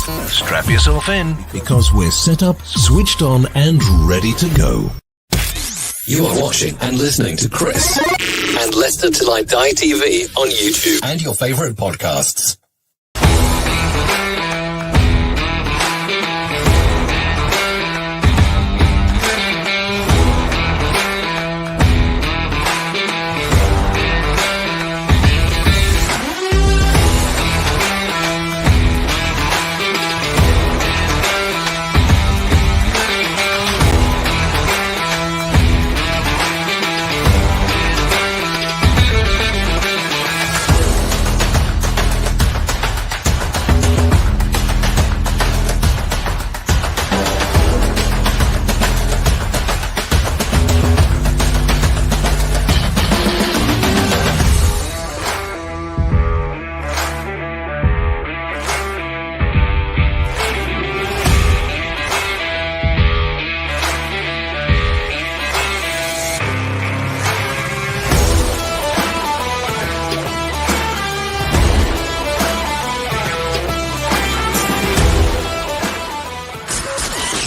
Strap yourself in because we're set up, switched on and ready to go. You are watching and listening to Chris and Leicester Till I Die TV on YouTube and your favourite podcasts.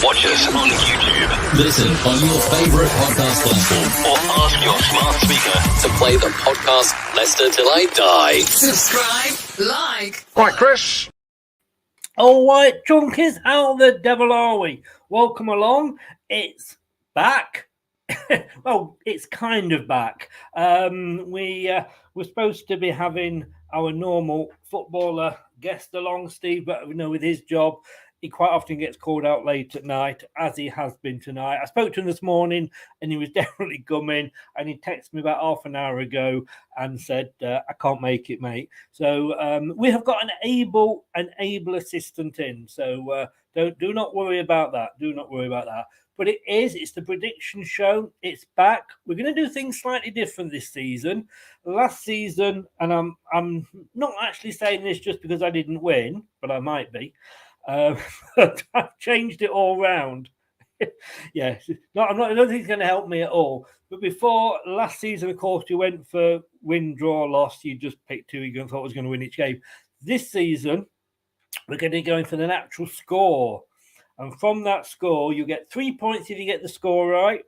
Watch us on YouTube. Listen on your favourite podcast platform. Or ask your smart speaker To play the podcast Leicester Till I Die. Subscribe, like. Right, Chris. All right, chunkies, how the devil are we? Welcome along. It's back. Well, it's kind of back. We're supposed to be having our normal footballer guest along, Steve, but with his job, he quite often gets called out late at night, as he has been tonight. I spoke to him this morning, and he was definitely coming, and he texted me about half an hour ago and said, I can't make it, mate. So we have got an able assistant in, so do not worry about that. Do not worry about that. But it's the prediction show. It's back. We're going to do things slightly different this season. Last season, and I'm not actually saying this just because I didn't win, but I might be. I've changed it all round. Yeah, I don't think it's going to help me at all. But before last season, of course, you went for win, draw, loss. You just picked who you thought was going to win each game. This season, we're going to be going for the natural score. And from that score, you get 3 points if you get the score right.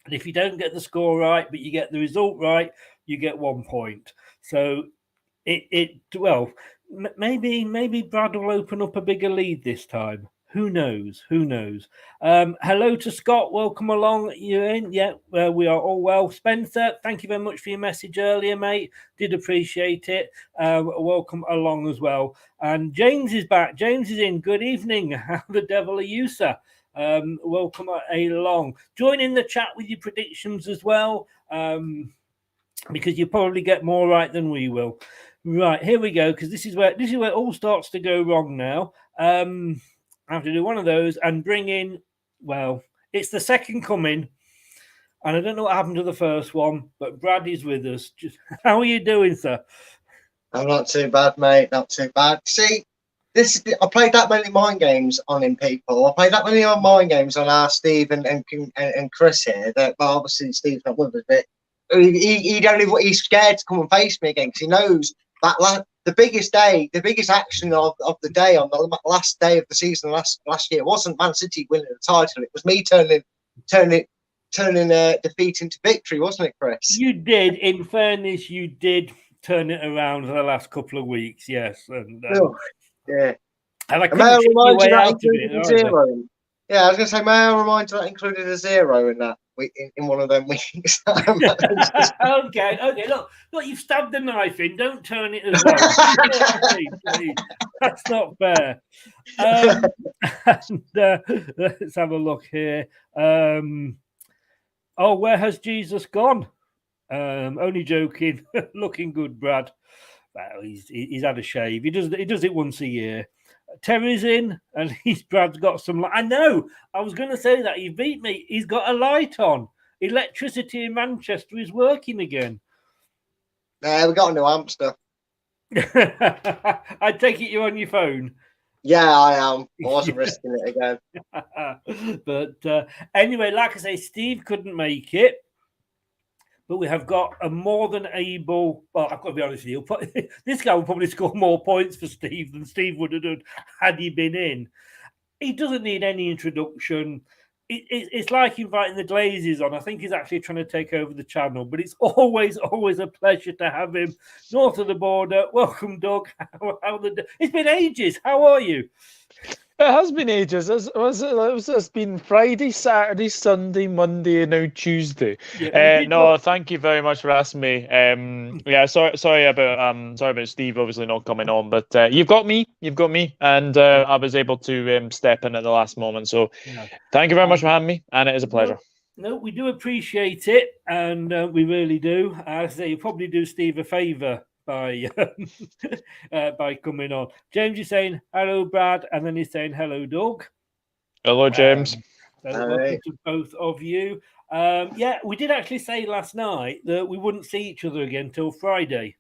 And if you don't get the score right, but you get the result right, you get 1 point. So maybe Brad will open up a bigger lead this time. Who knows? Hello to Scott. Welcome along. You're in? Yeah, we are all well. Spencer, thank you very much for your message earlier, mate. Did appreciate it. Welcome along as well. And James is back. James is in. Good evening. How the devil are you, sir? Welcome along. Join in the chat with your predictions as well, because you probably get more right than we will. Right, here we go, because this is where it all starts to go wrong now. I have to do one of those and bring in, well, it's the second coming, and I don't know what happened to the first one, but Brad is with us. How are you doing, sir? I'm not too bad, mate. Not too bad. See, I played that many mind games on him, people. I played that many mind games on our Steve and Chris here. That, well, obviously Steve's not with us, but he's scared to come and face me again because he knows that the biggest action of the day on the last day of the season last year wasn't Man City winning the title. It was me turning defeat into victory, wasn't it, Chris? You did. In fairness, you did turn it around for the last couple of weeks, yes. And yeah. And I couldn't check your way out of it. Yeah, I was going to say, may I remind you that included a 0 in that in one of them weeks? Okay. Look, you've stabbed the knife in. Don't turn it as well. Please. That's not fair. Let's have a look here. Where has Jesus gone? Only joking. Looking good, Brad. Well, he's had a shave. He does it once a year. Terry's in, and Brad's got some light. I know. I was going to say that. He beat me. He's got a light on. Electricity in Manchester is working again. We got a new hamster. I take it you're on your phone. Yeah, I am. I wasn't risking it again. But anyway, like I say, Steve couldn't make it. but we have got a more than able. Well, I've got to be honest with you. This guy will probably score more points for Steve than Steve would have done had he been in. He doesn't need any introduction. It's like inviting the Glazes on. I think he's actually trying to take over the channel, but it's always a pleasure to have him north of the border. Welcome, Doug. It's been ages. How are you? It has been ages. It's been Friday, Saturday, Sunday, Monday, and now Tuesday. No, thank you very much for asking me. Yeah, sorry about Steve obviously not coming on, but you've got me, and I was able to step in at the last moment. So thank you very much for having me, and it is a pleasure. No, we do appreciate it, and we really do. I say you probably do Steve a favour by coming on. James is saying hello, Brad, and then he's saying hello, Doug. Hello, James. Welcome to both of you. Yeah, we did actually say last night that we wouldn't see each other again till Friday.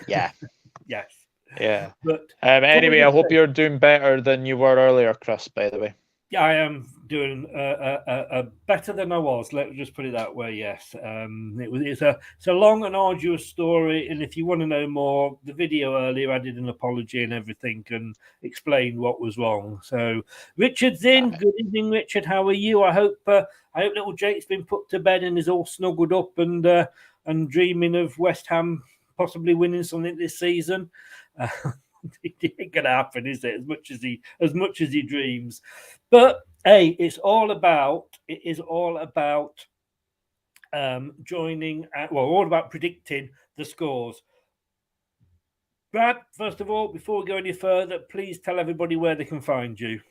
Yeah. Yes. Yeah. But anyway, I hope you're doing better than you were earlier, Chris, by the way. Yeah, I am doing better than I was. Let's just put it that way. Yes, it's a long and arduous story, and if you want to know more, the video earlier I did an apology and everything and explained what was wrong. So Richard's in. Good evening, Richard. How are you? I hope little Jake's been put to bed and is all snuggled up and dreaming of West Ham possibly winning something this season. It ain't gonna happen, is it? As much as he dreams, but hey, it is all about joining. All about predicting the scores. Brad, first of all, before we go any further, please tell everybody where they can find you.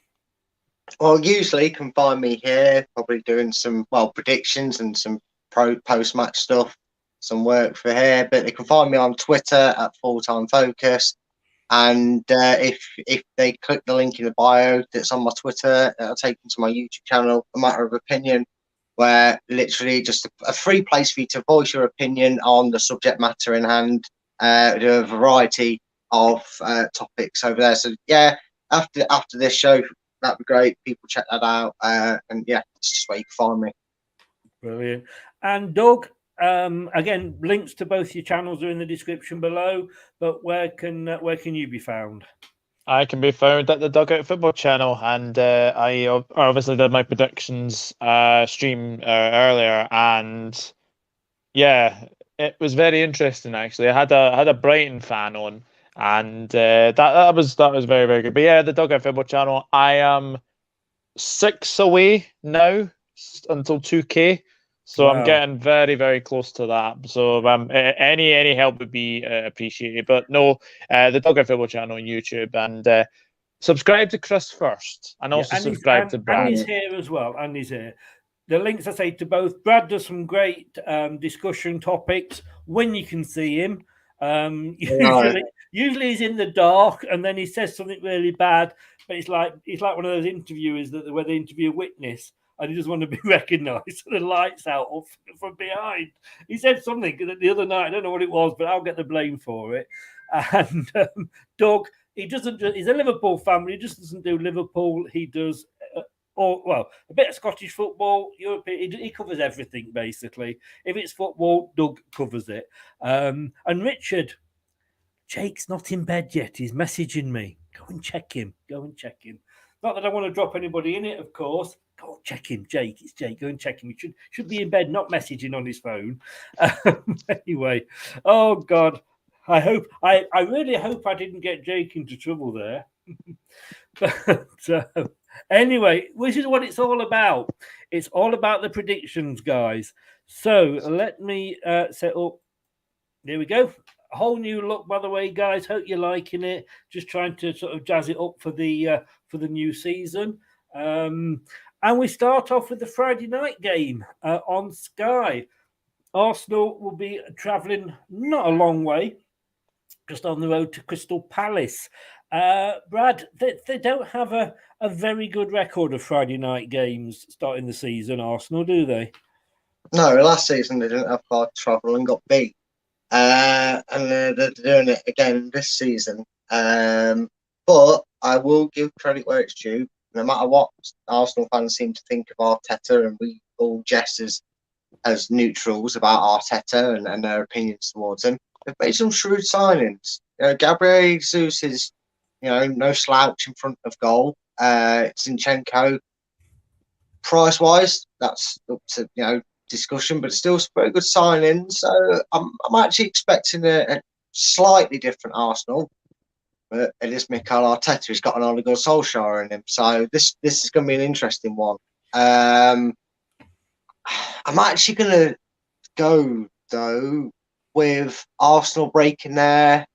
Well, usually you can find me here, probably doing some predictions and some post-match stuff, some work for here. But they can find me on Twitter at Full-Time Focus. And if they click the link in the bio that's on my Twitter, it'll take them to my YouTube channel, A Matter of Opinion, where literally just a free place for you to voice your opinion on the subject matter in hand. Do a variety of topics over there. So yeah, after this show, that'd be great. People check that out. And yeah, it's just where you can find me. Brilliant. And Doug, again, links to both your channels are in the description below, but where can you be found? I can be found at the Dugout Football channel, and I obviously did my predictions stream earlier, and yeah, it was very interesting actually. I had a Brighton fan on, and that was very, very good. But yeah, the Dugout Football channel. I am 6 away now until 2K. So wow. I'm getting very, very close to that. So any help would be appreciated. But no, the Dugout Football channel on YouTube, and subscribe to Chris first, and also subscribe to Brad. And he's here as well. And he's here. The links I say to both. Brad does some great discussion topics when you can see him. Usually he's in the dark, and then he says something really bad. But he's like one of those interviewers where they interview a witness. And he just want to be recognised. The lights out from behind. He said something the other night. I don't know what it was, but I'll get the blame for it. And Doug, he's a Liverpool fan, but he just doesn't do Liverpool. He does, a bit of Scottish football, European. He covers everything basically. If it's football, Doug covers it. And Richard, Jake's not in bed yet. He's messaging me. Go and check him. Not that I want to drop anybody in it, of course. Go check him, Jake. It's Jake. Go and check him. He should be in bed, not messaging on his phone. Anyway, oh God, I really hope I didn't get Jake into trouble there. But anyway, which is what it's all about. It's all about the predictions, guys. So let me set up. There we go. A whole new look, by the way, guys. Hope you're liking it. Just trying to sort of jazz it up for the new season. And we start off with the Friday night game on Sky. Arsenal will be travelling not a long way, just on the road to Crystal Palace. Brad, they don't have a very good record of Friday night games starting the season, Arsenal, do they? No, last season they didn't have far to travel and got beat. And they're doing it again this season. But I will give credit where it's due. No matter what Arsenal fans seem to think of Arteta, and we all jest as as neutrals about Arteta and their opinions towards him, they've made some shrewd signings. Gabriel Jesus is, no slouch in front of goal. Zinchenko, price-wise, that's up to discussion, but still very good signings. So I'm actually expecting a slightly different Arsenal. But it is Mikel Arteta. He's got an Ole Gunnar Solskjaer in him, so this is going to be an interesting one. I'm actually going to go though with Arsenal breaking their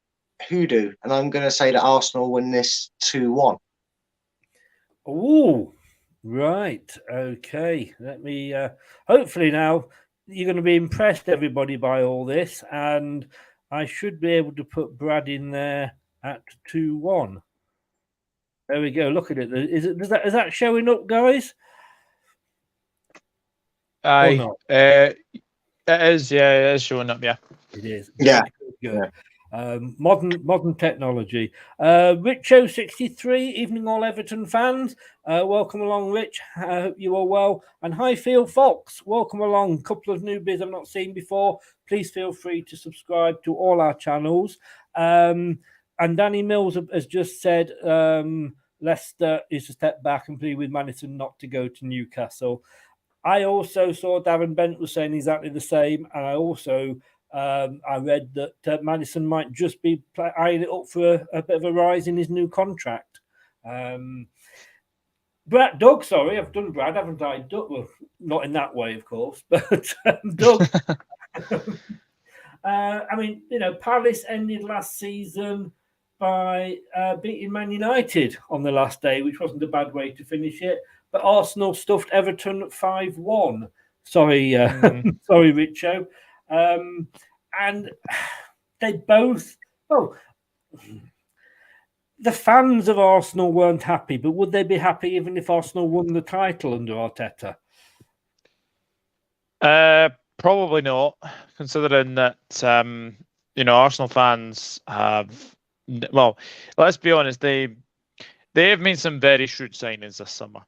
hoodoo, and I'm going to say that Arsenal win this 2-1. Oh, right. Okay. Let me. Hopefully now you're going to be impressed, everybody, by all this, and I should be able to put Brad in there at 2-1. There we go. Look at it. Is that showing up, guys? Aye. Or not? It is. Yeah, it is showing up. Yeah. It is. Yeah. Good. Yeah. Modern technology. Richo63, evening all Everton fans. Welcome along, Rich. I hope you are well. And Highfield Fox, welcome along. Couple of newbies I've not seen before. Please feel free to subscribe to all our channels. And Danny Mills has just said Leicester is a step back and plead with Maddison not to go to Newcastle. I also saw Darren Bent was saying exactly the same, and I also I read that Maddison might just be eyeing it up for a bit of a rise in his new contract. Doug, sorry, I've done Brad, haven't I? Doug, well, not in that way, of course, but Doug. I mean, Palace ended last season by beating Man United on the last day, which wasn't a bad way to finish it. But Arsenal stuffed Everton 5-1. Sorry, sorry, Richo. And they both, the fans of Arsenal weren't happy, but would they be happy even if Arsenal won the title under Arteta? Probably not, considering that Arsenal fans have. Well, let's be honest. They have made some very shrewd signings this summer.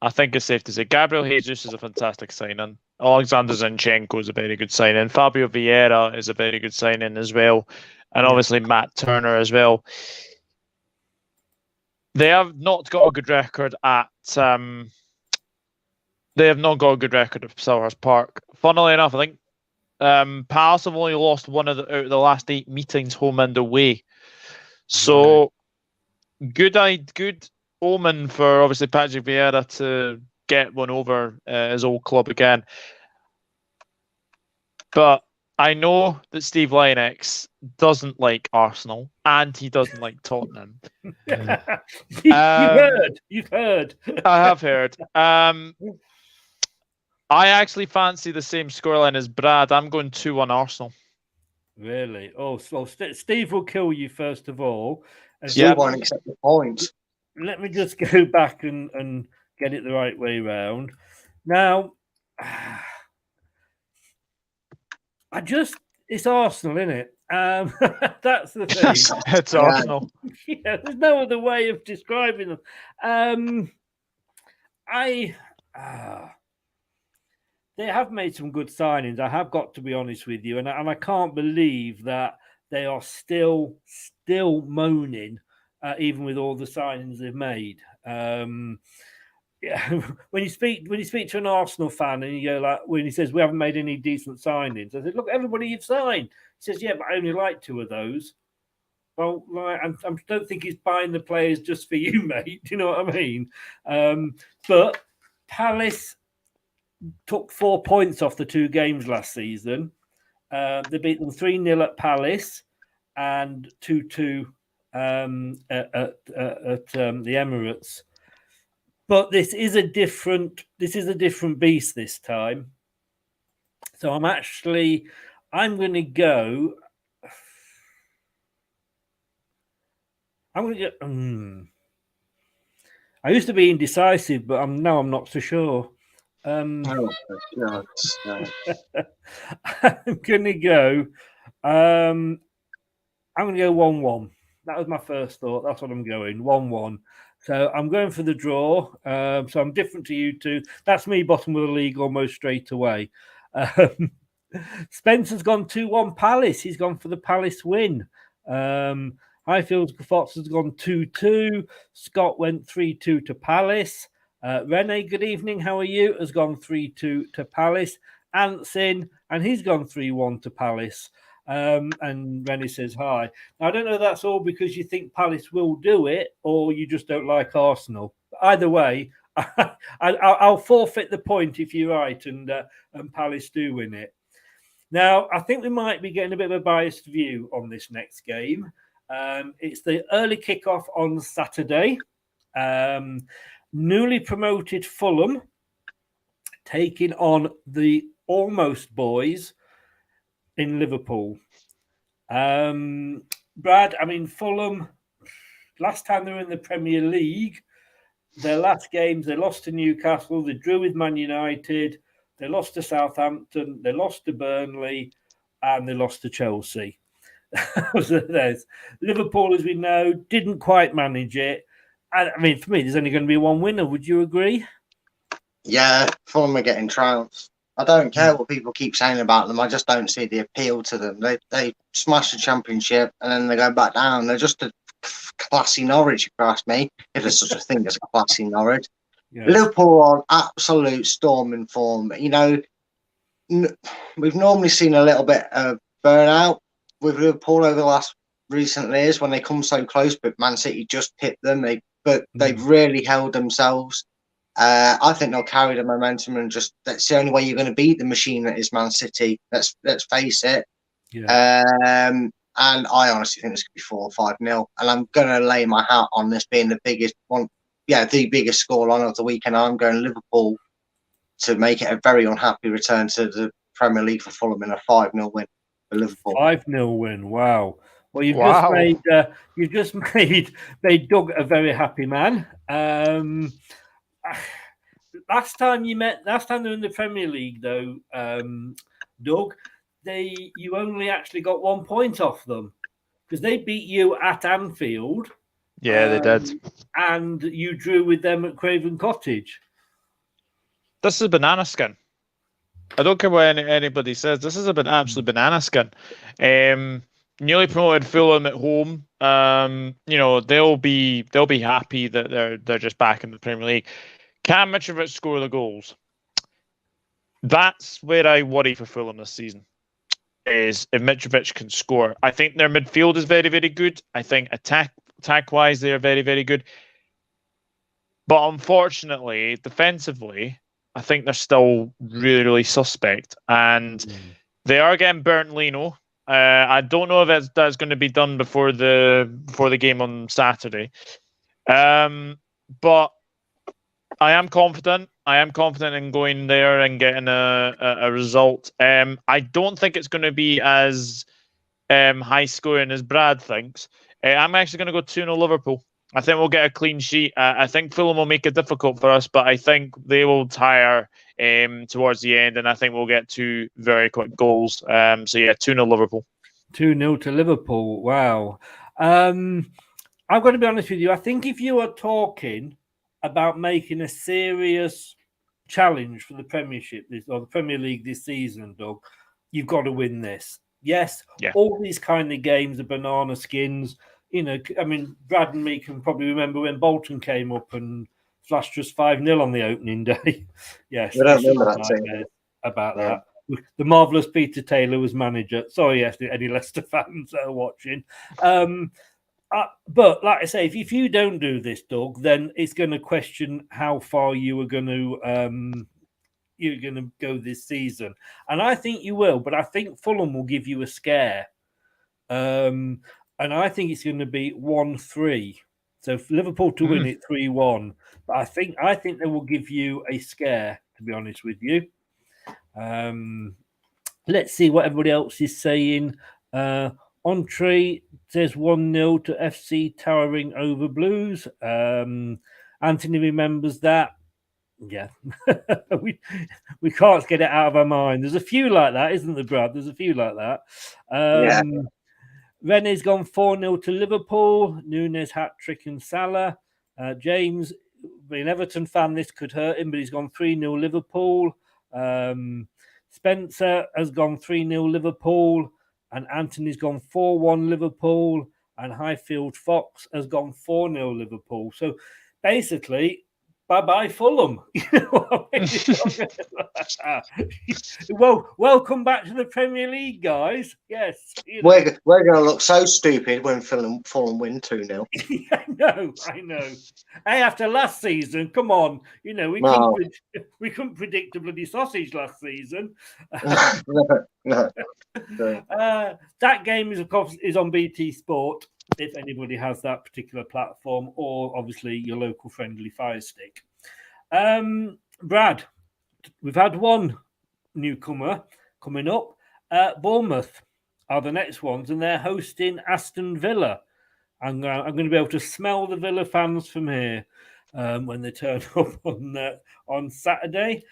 I think it's safe to say Gabriel Jesus is a fantastic signing. Alexander Zinchenko is a very good signing. Fabio Vieira is a very good signing as well, and obviously Matt Turner as well. They have not got a good record at. They have not got a good record at Selhurst Park. Funnily enough, I think Palace have only lost one out of the last 8 meetings, home and away. So good omen for obviously Patrick Vieira to get one over his old club again. But I know that Steve Lynex doesn't like Arsenal and he doesn't like Tottenham. You've heard. I have heard. I actually fancy the same scoreline as Brad. I'm going 2-1 Arsenal. Really? Oh, so Steve will kill you first of all. Yeah, won't accept the points. Let me just go back and get it the right way round. Now, it's Arsenal, isn't it? That's the thing. It's Arsenal. Yeah, there's no other way of describing them. They have made some good signings. I have got to be honest with you, and I can't believe that they are still moaning, even with all the signings they've made. Yeah, when you speak to an Arsenal fan and you go like, when he says we haven't made any decent signings, I said, look, everybody you've signed. He says, yeah, but I only like 2 of those. Well, like, I don't think he's buying the players just for you, mate. Do you know what I mean? But Palace took 4 points off the 2 games last season. They beat them 3-0 at Palace and 2-2 at the Emirates. But this is a different beast this time. So I'm going to go. I used to be indecisive, but I'm not so sure. I'm going to go. I'm going to go 1-1. That was my first thought. That's what I'm going. 1-1. So I'm going for the draw. So I'm different to you two. That's me bottom of the league almost straight away. Um, Spencer's gone 2-1 Palace. He's gone for the Palace win. Highfield Fox has gone 2-2. Scott went 3-2 to Palace. Rene, good evening. How are you? Has gone 3-2 to Palace. Ant's in, and he's gone 3-1 to Palace. And Rennie says hi. Now, I don't know if that's all because you think Palace will do it or you just don't like Arsenal. Either way, I'll forfeit the point if you're right and Palace do win it. Now, I think we might be getting a bit of a biased view on this next game. It's the early kickoff on Saturday. Newly promoted Fulham taking on the Almost Boys in Liverpool. Brad, I mean, Fulham, last time they were in the Premier League, their last games, they lost to Newcastle, they drew with Man United, they lost to Southampton, they lost to Burnley, and they lost to Chelsea. Liverpool, as we know, didn't quite manage it. I mean, for me, there's only going to be one winner. Would you agree? Yeah, Fulham are getting trounced. I don't care what people keep saying about them. I just don't see the appeal to them. They smash the Championship and then they go back down. They're just a classy Norwich, if you ask me, if there's such a thing as a classy Norwich. Yeah. Liverpool are absolute storm in form. You know, we've normally seen a little bit of burnout with Liverpool over the last recent years when they come so close, but Man City just hit them. They've really held themselves. I think they'll carry the momentum and just that's the only way you're going to beat the machine that is Man City. Let's face it. Yeah. And I honestly think this could be 4 or 5-0. And I'm going to lay my hat on this being the biggest one. Yeah, the biggest scoreline of the weekend. I'm going Liverpool to make it a very unhappy return to the Premier League for Fulham in a 5-0 win for Liverpool. 5-0 win. Wow. Well, you've just made Doug a very happy man. Last time they were in the Premier League, though, Doug, you only actually got 1 point off them because they beat you at Anfield. Yeah, they did. And you drew with them at Craven Cottage. This is banana skin. I don't care what anybody says. This is an absolute banana skin. Newly promoted Fulham at home. You know, they'll be happy that they're just back in the Premier League. Can Mitrovic score the goals? That's where I worry for Fulham this season. Is if Mitrovic can score. I think their midfield is very, very good. I think attack-wise, they are very, very good. But unfortunately, defensively, I think they're still really, really suspect. And they are getting burnt Leno. I don't know if that's going to be done before the game on Saturday. But I am confident. I am confident in going there and getting a result. I don't think it's going to be as high scoring as Brad thinks. I'm actually going to go 2-0 Liverpool. I think we'll get a clean sheet. I think Fulham will make it difficult for us, but I think they will tire towards the end, and I think we'll get 2 very quick goals. So yeah, 2-0 Liverpool. 2-0 to Liverpool. Wow. I'm going to be honest with you. I think if you are talking about making a serious challenge for the Premiership or the Premier League this season, Doug, you've got to win this. Yes, all these kind of games are banana skins. You know, I mean, Brad and me can probably remember when Bolton came up and flashed us 5-0 on the opening day. Yes, I don't remember that about that. The marvellous Peter Taylor was manager. Sorry, yes, any Leicester fans that are watching. But like I say, if you don't do this, Doug, then it's going to question how far you are going to go this season. And I think you will, but I think Fulham will give you a scare. And I think it's going to be 1-3. So for Liverpool to win it 3-1. But I think they will give you a scare, to be honest with you. Let's see what everybody else is saying. Entree says 1-0 to FC towering over Blues. Anthony remembers that. Yeah, we can't get it out of our mind. There's a few like that, isn't there, Brad? There's a few like that. Rene's gone 4-0 to Liverpool. Nunes hat-trick and Salah. James, being an Everton fan, this could hurt him, but he's gone 3-0 Liverpool. Spencer has gone 3-0 Liverpool, and Anthony's gone 4-1 Liverpool, and Highfield Fox has gone 4-0 Liverpool. So basically, bye-bye Fulham. Well, welcome back to the Premier League, guys. Yes. We're going to look so stupid when Fulham win 2-0. I know. Hey, after last season, come on. We couldn't predict a bloody sausage last season. No. That game is, of course, on BT Sport, if anybody has that particular platform, or obviously your local friendly Fire Stick. Brad, we've had one newcomer coming up. Bournemouth are the next ones, and they're hosting Aston Villa. I'm going to be able to smell the Villa fans from here when they turn up on Saturday.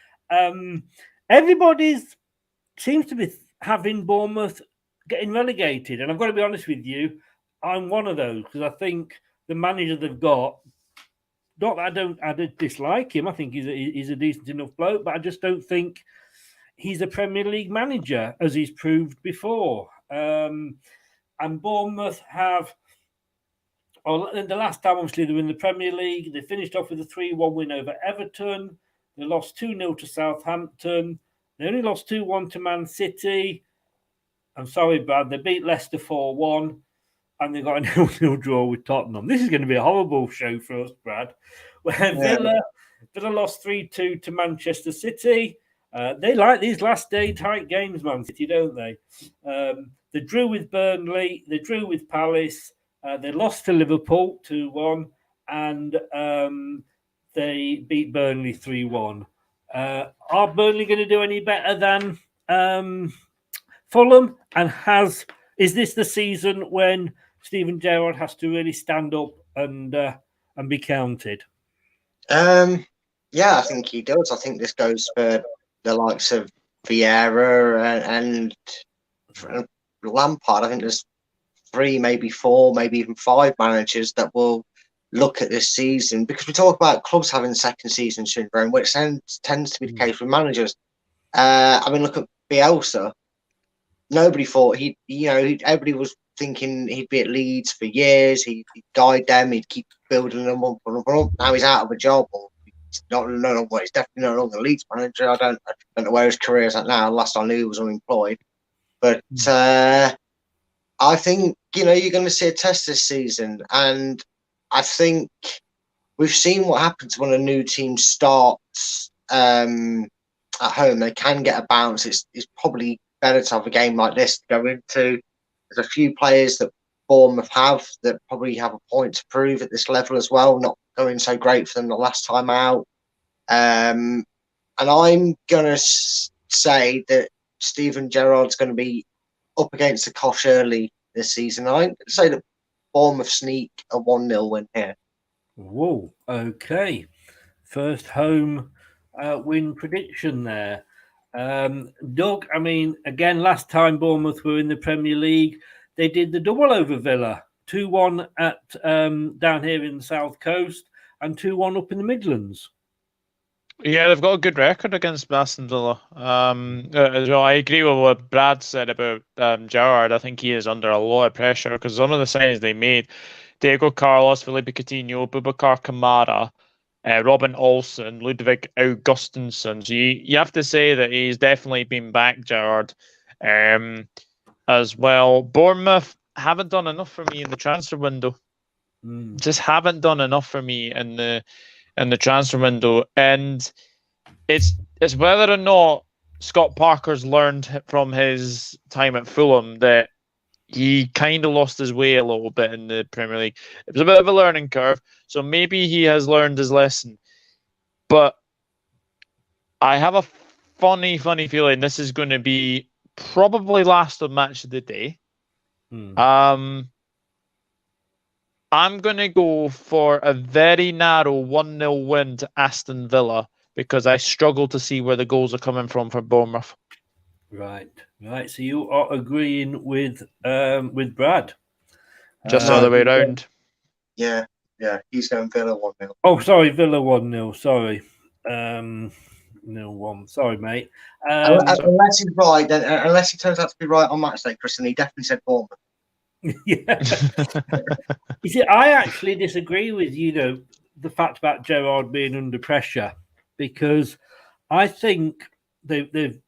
Everybody seems to be having Bournemouth getting relegated, and I've got to be honest with you, I'm one of those, because I think the manager they've got, not that I don't dislike him, I think he's a decent enough bloke, but I just don't think he's a Premier League manager, as he's proved before. And Bournemouth have, the last time obviously they were in the Premier League, they finished off with a 3-1 win over Everton. They lost 2-0 to Southampton. They only lost 2-1 to Man City. I'm sorry, Brad, they beat Leicester 4-1. And they got a 0-0 draw with Tottenham. This is going to be a horrible show for us, Brad. Where Villa lost 3-2 to Manchester City. They like these last day tight games, Man City, don't they? They drew with Burnley. They drew with Palace. They lost to Liverpool 2-1. And they beat Burnley 3-1. Are Burnley going to do any better than Fulham? And is this the season when Steven Gerrard has to really stand up and be counted? Yeah, I think he does. I think this goes for the likes of Vieira and Lampard. I think there's 3, maybe 4, maybe even 5 managers that will look at this season, because we talk about clubs having second season syndrome, which tends to be the case with managers. Look at Bielsa. Nobody thought everybody was thinking he'd be at Leeds for years. He'd guide them. He'd keep building them up. Now he's out of a job. Or he's he's definitely no longer Leeds manager. I don't know where his career is at now. Last I knew, he was unemployed. But I think you're going to see a test this season, and I think we've seen what happens when a new team starts at home. They can get a bounce. It's probably better to have a game like this to go into. There's a few players that Bournemouth have that probably have a point to prove at this level as well, not going so great for them the last time out. And I'm going to say that Steven Gerrard's going to be up against the Kosh early this season. I'm going to say that Bournemouth sneak a 1-0 win here. Whoa, okay. First home win prediction there. Doug, again, last time Bournemouth were in the Premier League, they did the double over Villa, 2-1 at down here in the South Coast and 2-1 up in the Midlands. Yeah, they've got a good record against Aston Villa. I agree with what Brad said about Gerrard. I think he is under a lot of pressure because some of the signings they made, Diego Carlos, Felipe Coutinho, Boubacar Kamara, Robin Olsen, Ludwig Augustinsson. So you have to say that he's definitely been back, Gerrard, as well. Bournemouth haven't done enough for me in the transfer window. Just haven't done enough for me in the transfer window, and it's whether or not Scott Parker's learned from his time at Fulham that he kind of lost his way a little bit in the Premier League. It was a bit of a learning curve, so maybe he has learned his lesson. But I have a funny feeling this is going to be probably last on match of the day. I'm going to go for a very narrow 1-0 win to Aston Villa because I struggle to see where the goals are coming from for Bournemouth. Right. So you are agreeing with Brad. Just the other way around. Yeah. He's going Villa 1-0. Oh, sorry, Villa 1-0. Sorry. 0-1. Sorry, mate. Unless he's right, then unless he turns out to be right on match day, Chris, and he definitely said Bournemouth. Yeah. You see, I actually disagree with the fact about Gerrard being under pressure, because I think they've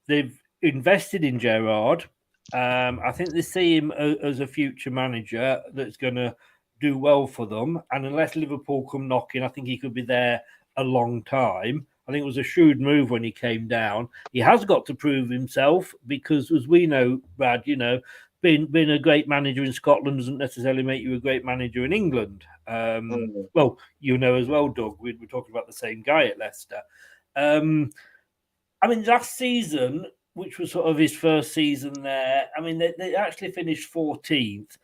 invested in Gerrard. I think they see him as a future manager that's going to do well for them. And unless Liverpool come knocking, I think he could be there a long time. I think it was a shrewd move when he came down. He has got to prove himself because, as we know, Brad, being a great manager in Scotland doesn't necessarily make you a great manager in England. Well, as well, Doug, we're talking about the same guy at Leicester. Last season, which was sort of his first season there, they actually finished 14th.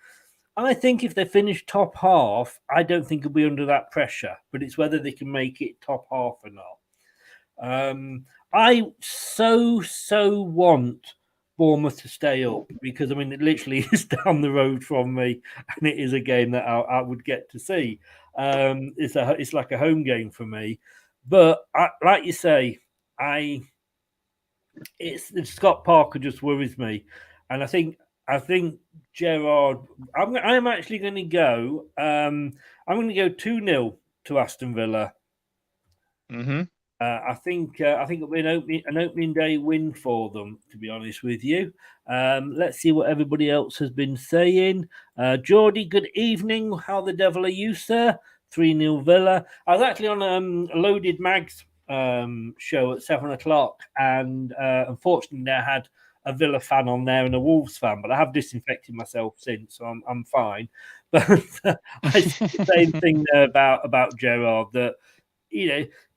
I think if they finish top half, I don't think he'll be under that pressure, but it's whether they can make it top half or not. I so want Bournemouth to stay up because, it literally is down the road from me and it is a game that I would get to see. It's like a home game for me. But like you say, Scott Parker just worries me. And I think Gerrard, I'm actually going to go. I'm going to go 2-0 to Aston Villa. Mm-hmm. I think it'll be an opening day win for them, to be honest with you. Let's see what everybody else has been saying. Geordie, good evening. How the devil are you, sir? 3-0 Villa. I was actually on a Loaded Mags show at 7:00, and unfortunately I had a Villa fan on there and a Wolves fan, but I have disinfected myself since, so I'm fine. But I see the same thing there about Gerrard, that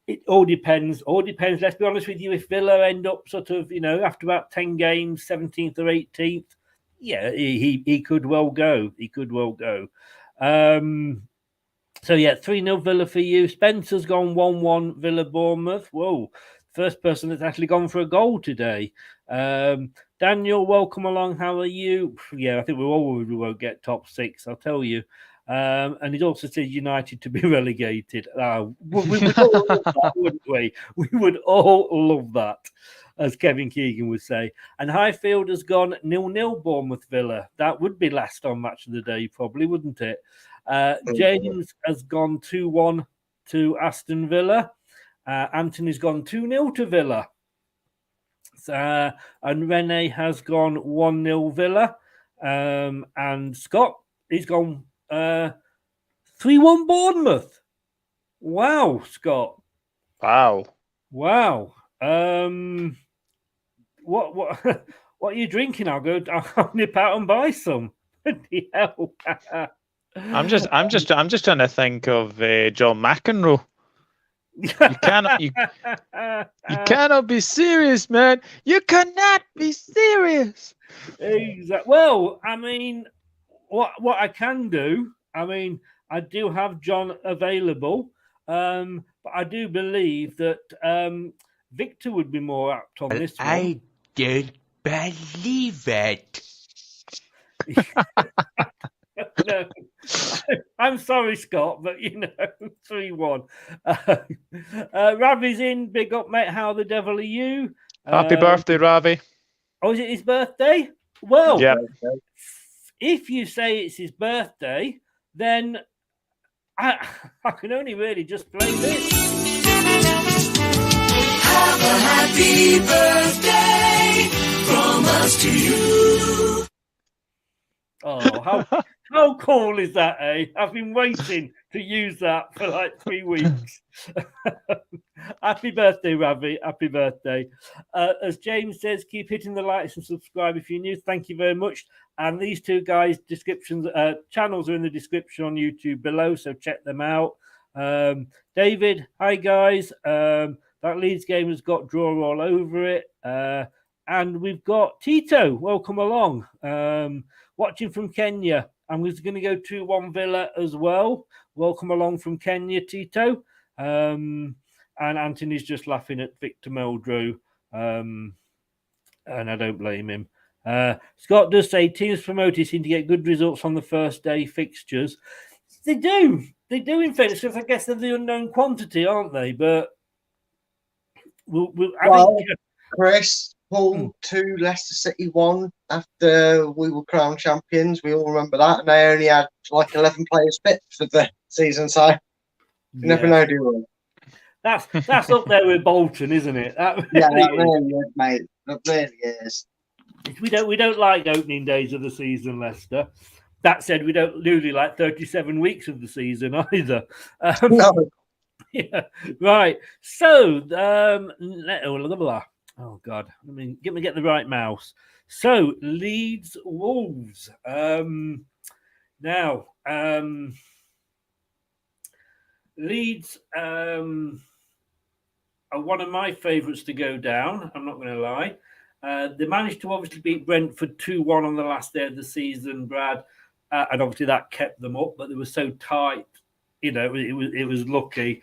it all depends. Let's be honest with you. If Villa end up sort of, after about 10 games, 17th or 18th, yeah, he could well go. He could well go. So, yeah, 3-0 Villa for you. Spencer's gone 1-1 Villa Bournemouth. Whoa, first person that's actually gone for a goal today. Daniel, welcome along. How are you? Yeah, I think we won't get top 6, I'll tell you. And he's also said United to be relegated. We would all love that, wouldn't we? We would all love that, as Kevin Keegan would say. And Highfield has gone 0-0 Bournemouth Villa. That would be last on match of the day, probably, wouldn't it? James has gone 2-1 to Aston Villa. Anthony's gone 2-0 to Villa. And Rene has gone 1-0 Villa. And Scott, he's gone 3-1 Bournemouth. Wow, Scott. Wow. What are you drinking? I'll nip out and buy some. Bloody hell. I'm just trying to think of John McEnroe. You cannot be serious, man. You cannot be serious. Exactly. Well, what I can do, I do have John available, but I do believe that Victor would be more apt on this one. I don't believe it. No, I'm sorry, Scott, but 3-1. Ravi's in. Big up, mate. How the devil are you? Happy birthday, Ravi. Oh, is it his birthday? Well, yeah. If you say it's his birthday, then I can only really just play this. Have a happy birthday from us to you. Oh, how cool is that, eh? I've been waiting to use that for like 3 weeks. Happy birthday, Ravi. Happy birthday. As James says, keep hitting the likes and subscribe if you're new. Thank you very much. And these two guys' channels are in the description on YouTube below, so check them out. David, hi guys. That Leeds game has got draw all over it. And we've got Tito. Welcome along. Watching from Kenya. I'm just going to go 2-1 Villa as well. Welcome along from Kenya, Tito. And Anthony's just laughing at Victor Meldrew. And I don't blame him. Scott does say teams promoted seem to get good results on the first day fixtures. They do. They do, in fairness, because I guess they're the unknown quantity, aren't they? But I Well, think. Chris, Hull 2, Leicester City 1 after we were crowned champions. We all remember that. And they only had like 11 players fit for the season. So you never know, do you? That's up there with Bolton, isn't it? That Yeah, really that really is, mate. That really is. We don't like opening days of the season, Leicester. That said, we don't really like 37 weeks of the season either. No. Yeah, right. So, oh God, I mean, get the right mouse. So, Leeds Wolves. Now, Leeds are one of my favourites to go down. I'm not going to lie. They managed to obviously beat Brentford 2-1 on the last day of the season, Brad, and obviously that kept them up. But they were so tight, it was lucky.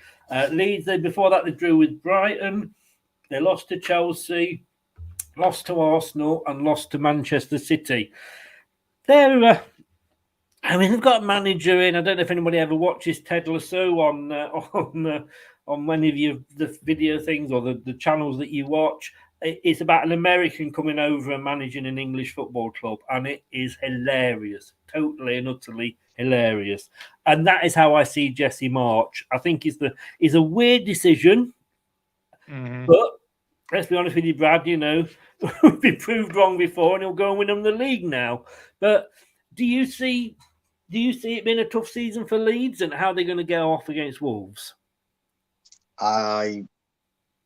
Leeds, before that, they drew with Brighton. They lost to Chelsea, lost to Arsenal, and lost to Manchester City. They've got a manager in. I don't know if anybody ever watches Ted Lasso on many of the video things or the channels that you watch. It's about an American coming over and managing an English football club, and it is hilarious, totally and utterly hilarious. And that is how I see Jesse March. I think it's a weird decision, but let's be honest with you, Brad. We've been proved wrong before, and he'll go and win them the league now. But do you see it being a tough season for Leeds, and how they're going to go off against Wolves? I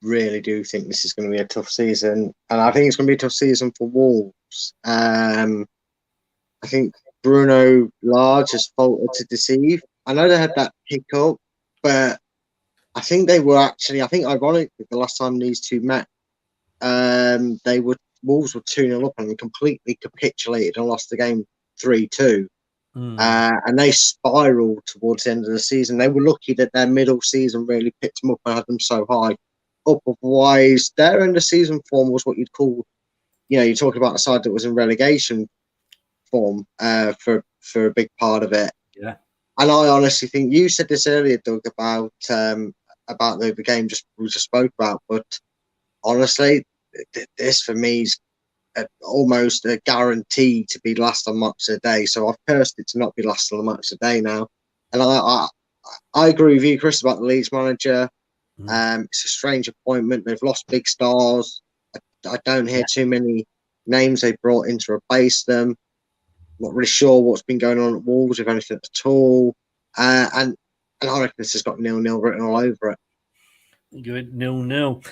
really do think this is going to be a tough season, and I think it's going to be a tough season for Wolves. I think Bruno Lage has faltered to deceive. I know they had that hiccup, but I think they were actually. I think ironically, the last time these two met, Wolves were 2-0 up and completely capitulated and lost the game 3-2. And they spiraled towards the end of the season. They were lucky that their middle season really picked them up and had them so high up. Otherwise, their end of season form was what you'd call, you're talking about a side that was in relegation form for a big part of it. Yeah. And I honestly think you said this earlier, Doug, about the game we just spoke about. But honestly, this for me is almost a guarantee to be last on Match of the Day. So I've cursed it to not be last on the Match of the Day now. And I agree with you, Chris, about the Leeds manager. It's a strange appointment. They've lost big stars. I don't hear too many names they brought in to replace them. Not really sure what's been going on at Wolves, if anything at all. And I reckon this has got 0-0 written all over it. Good 0-0.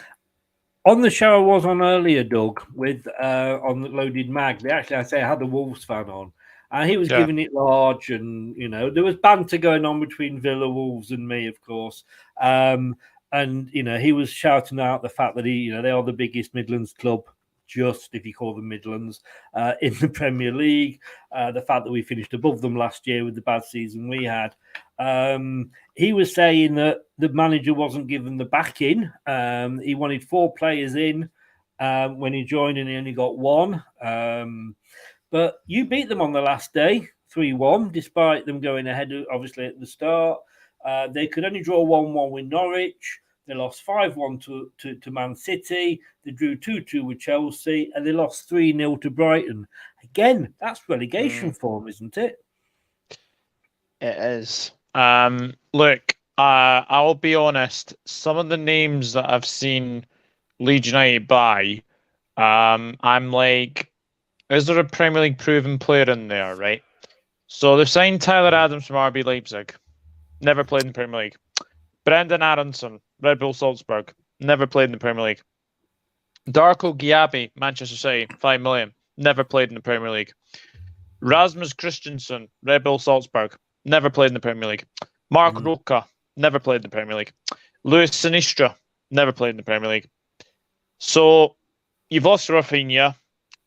On the show I was on earlier, Doug, with on the Loaded Mag, I had a Wolves fan on, and he was giving it large, and there was banter going on between Villa, Wolves, and me, of course. And he was shouting out the fact that they are the biggest Midlands club, just if you call them Midlands, in the Premier League. The fact that we finished above them last year with the bad season we had. He was saying that the manager wasn't given the backing. He wanted 4 players in when he joined, and he only got 1. But you beat them on the last day, 3-1, despite them going ahead, obviously, at the start. They could only draw 1-1 with Norwich. They lost 5-1 to Man City. They drew 2-2 with Chelsea, and they lost 3-0 to Brighton. Again, that's relegation form, isn't it? It is. Look, I'll be honest. Some of the names that I've seen Leeds United buy, I'm like, is there a Premier League proven player in there, right? So they've signed Tyler Adams from RB Leipzig. Never played in the Premier League. Brendan Aronson, Red Bull Salzburg. Never played in the Premier League. Darko Gyabi, Manchester City, 5 million. Never played in the Premier League. Rasmus Christensen, Red Bull Salzburg. Never played in the Premier League. Mark Roca, never played in the Premier League. Luis Sinistra, never played in the Premier League. So you've lost Rafinha,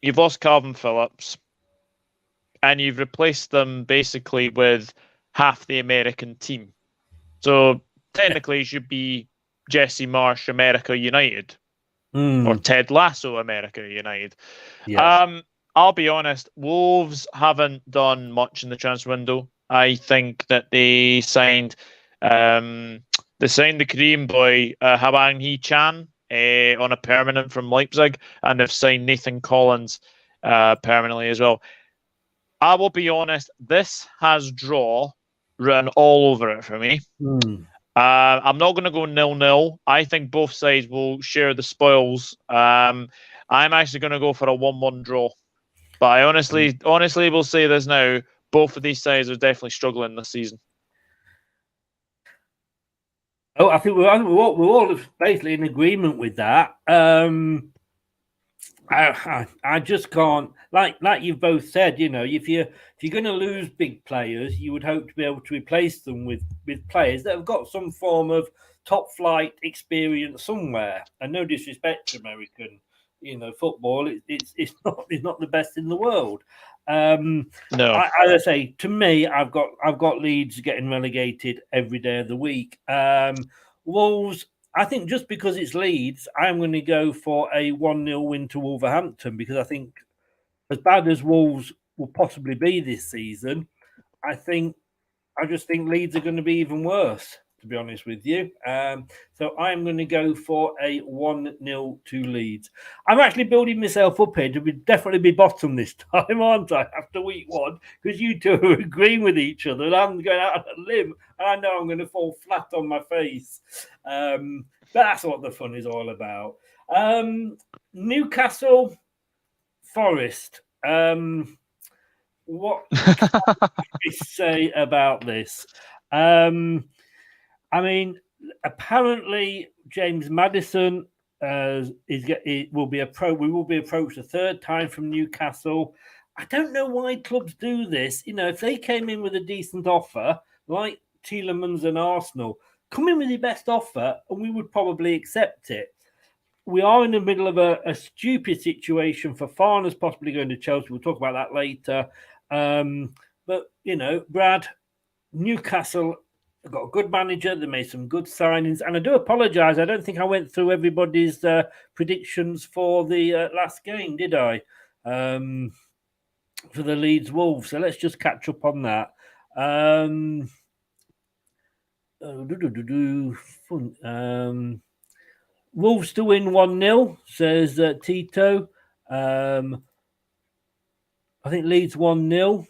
you've lost Calvin Phillips, and you've replaced them basically with half the American team. So technically it should be Jesse Marsh America United or Ted Lasso America United. Yes. I'll be honest, Wolves haven't done much in the transfer window. I think that they signed the Korean boy Hwang Hee Chan on a permanent from Leipzig, and they've signed Nathan Collins permanently as well. I will be honest, this has draw written all over it for me. I'm not going to go 0-0. I think both sides will share the spoils. I'm actually going to go for a 1-1 draw. But I honestly will say this now, both of these sides are definitely struggling this season. Oh, I think we're all basically in agreement with that. I just can't, like you've both said, you know, if you're going to lose big players, you would hope to be able to replace them with players that have got some form of top flight experience somewhere. And no disrespect to American, you know, football, it's not the best in the world. No, as I say, to me, I've got Leeds getting relegated every day of the week. Wolves, I think just because it's Leeds, I'm going to go for a 1-0 win to Wolverhampton, because I think as bad as Wolves will possibly be this season, I just think Leeds are going to be even worse, to be honest with you. So I'm going to go for a 1-0 to Leeds. I'm actually building myself up here to definitely be bottom this time, aren't I, after week one? Because you two are agreeing with each other, and I'm going out on a limb, and I know I'm going to fall flat on my face. But that's what the fun is all about. Newcastle, Forest. What can we say about this? I mean, apparently James Maddison we will be approached a third time from Newcastle. I don't know why clubs do this. You know, if they came in with a decent offer, like Tielemans and Arsenal, come in with your best offer, and we would probably accept it. We are in the middle of a stupid situation for Farner's possibly going to Chelsea. We'll talk about that later. But, you know, Brad, Newcastle got a good manager. They made some good signings. And I do apologise. I don't think I went through everybody's predictions for the last game, did I? For the Leeds Wolves. So let's just catch up on that. Wolves to win 1-0, says Tito. I think Leeds 1-0.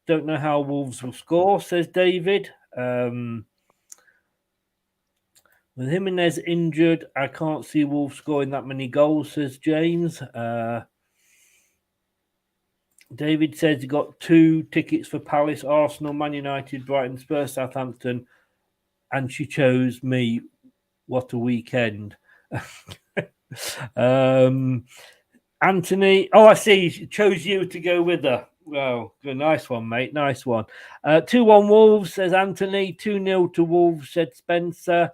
Don't know how Wolves will score, says David. With Jimenez injured, I can't see Wolves scoring that many goals, says James. David says he got 2 tickets for Palace, Arsenal, Man United, Brighton, Spurs, Southampton, and she chose me. What a weekend. Anthony, I see. She chose you to go with her. Well, good, nice one, mate. Nice one. 2-1 Wolves, says Anthony. 2-0 to Wolves, said Spencer.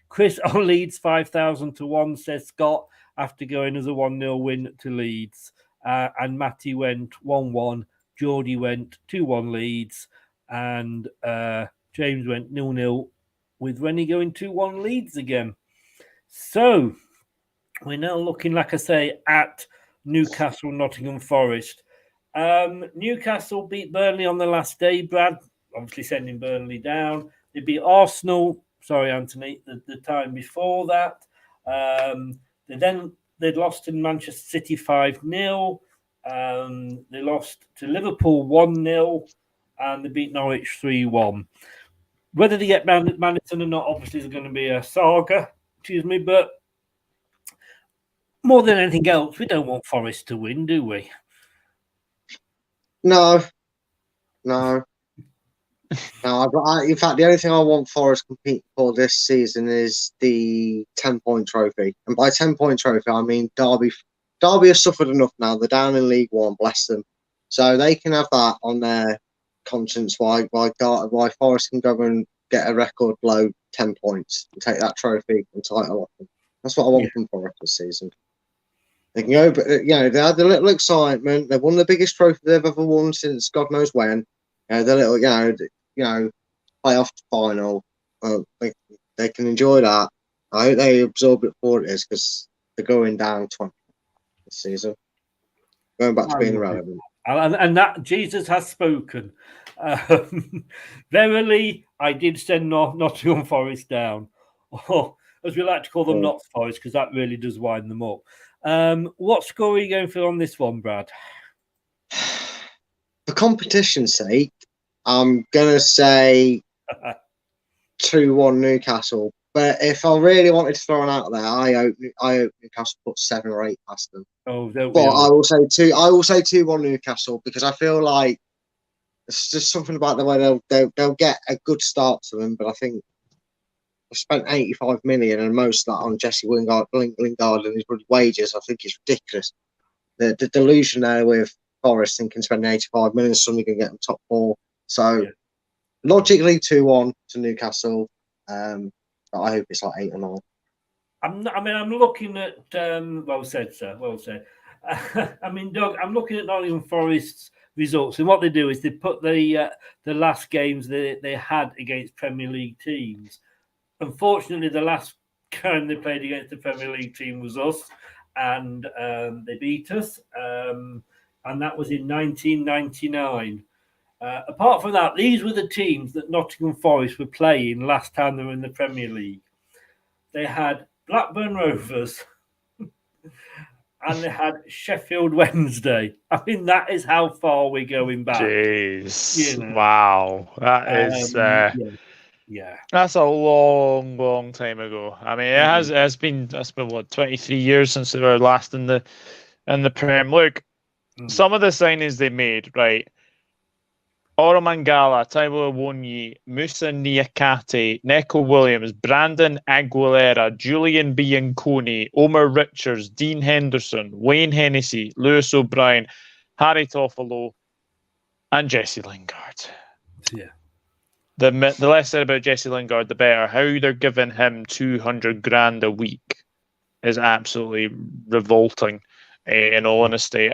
Chris on Leeds 5,000 to 1, says Scott, after going as a 1-0 win to Leeds. And Matty went 1-1. Geordie went 2-1 Leeds. And James went 0-0 with Rennie going 2-1 Leeds again. So we're now looking, like I say, at Newcastle, Nottingham Forest. Newcastle beat Burnley on the last day, Brad, obviously sending Burnley down. They beat Arsenal, sorry, Anthony, the time before that. They'd lost to Manchester City 5-0. They lost to Liverpool 1-0, and they beat Norwich 3-1. Whether they get Madison or not, obviously, is going to be a saga, but more than anything else, we don't want Forest to win, do we? No. In fact, the only thing I want Forest to compete for this season is the 10-point trophy. And by 10-point trophy, I mean Derby. Derby has suffered enough now. They're down in League One, bless them. So they can have that on their conscience why Forest can go and get a record low 10 points and take that trophy and title off them. That's what I want from Forest this season. They can go, but they had the little excitement. They've won the biggest trophy they've ever won since God knows when. The little, playoff final. They can enjoy that. I hope they absorb it for what it is, because they're going down 20 this season, going back to being irrelevant. And that Jesus has spoken. Verily, I did send Nottingham Forest down. as we like to call them, not Forest, because that really does wind them up. What score are you going for on this one, Brad? For competition's sake, I'm going to say 2-1 Newcastle. But if I really wanted to throw one out there, I hope Newcastle put 7 or 8 past them. Oh, don't but we all? I will say 2-1 Newcastle, because I feel like it's just something about the way they'll get a good start to them. But I think I've spent 85 million and most of that on Jesse Lingard and his wages. I think it's ridiculous. The delusion there with Forest thinking spending 85 million is suddenly going to get them top 4. So logically 2-1 to Newcastle. But I hope it's like 8 or 9. I'm looking at well said, sir. Well said. I mean, Doug, I'm looking at Nottingham Forest's results, and what they do is they put the last games they had against Premier League teams. Unfortunately, the last game they played against the Premier League team was us, and they beat us, and that was in 1999. Apart from that, these were the teams that Nottingham Forest were playing last time they were in the Premier League. They had Blackburn Rovers and they had Sheffield Wednesday. I mean, that is how far we're going back. Jeez. You know. Wow. That is... yeah. That's a long, long time ago. I mean, it's been what, 23 years since they were last in the Prem. Look, some of the signings they made, right? Oro Mangala, Taiwo Awoniyi, Musa Niakate, Neko Williams, Brandon Aguilera, Julian Bianconi, Omar Richards, Dean Henderson, Wayne Hennessy, Lewis O'Brien, Harry Toffolo, and Jesse Lingard. Yeah. The less said about Jesse Lingard, the better. How they're giving him 200 grand a week is absolutely revolting, in all honesty.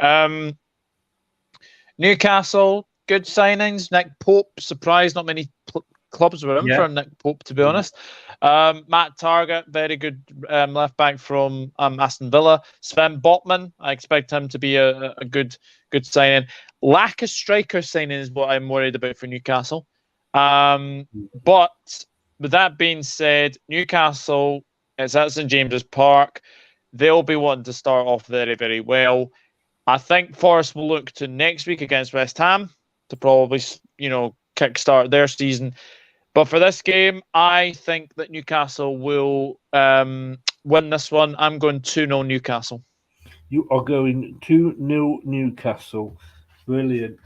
Newcastle, good signings. Nick Pope, surprised not many clubs were in for Nick Pope, to be honest. Matt Targett, very good left back from Aston Villa. Sven Botman, I expect him to be a good signing. Lack of striker signing is what I'm worried about for Newcastle. But with that being said, Newcastle, it's at St James's Park. They'll be wanting to start off very, very well. I think Forest will look to next week against West Ham to probably, kickstart their season. But for this game, I think that Newcastle will win this one. I'm going 2-0 Newcastle. You are going 2-0 Newcastle. Brilliant.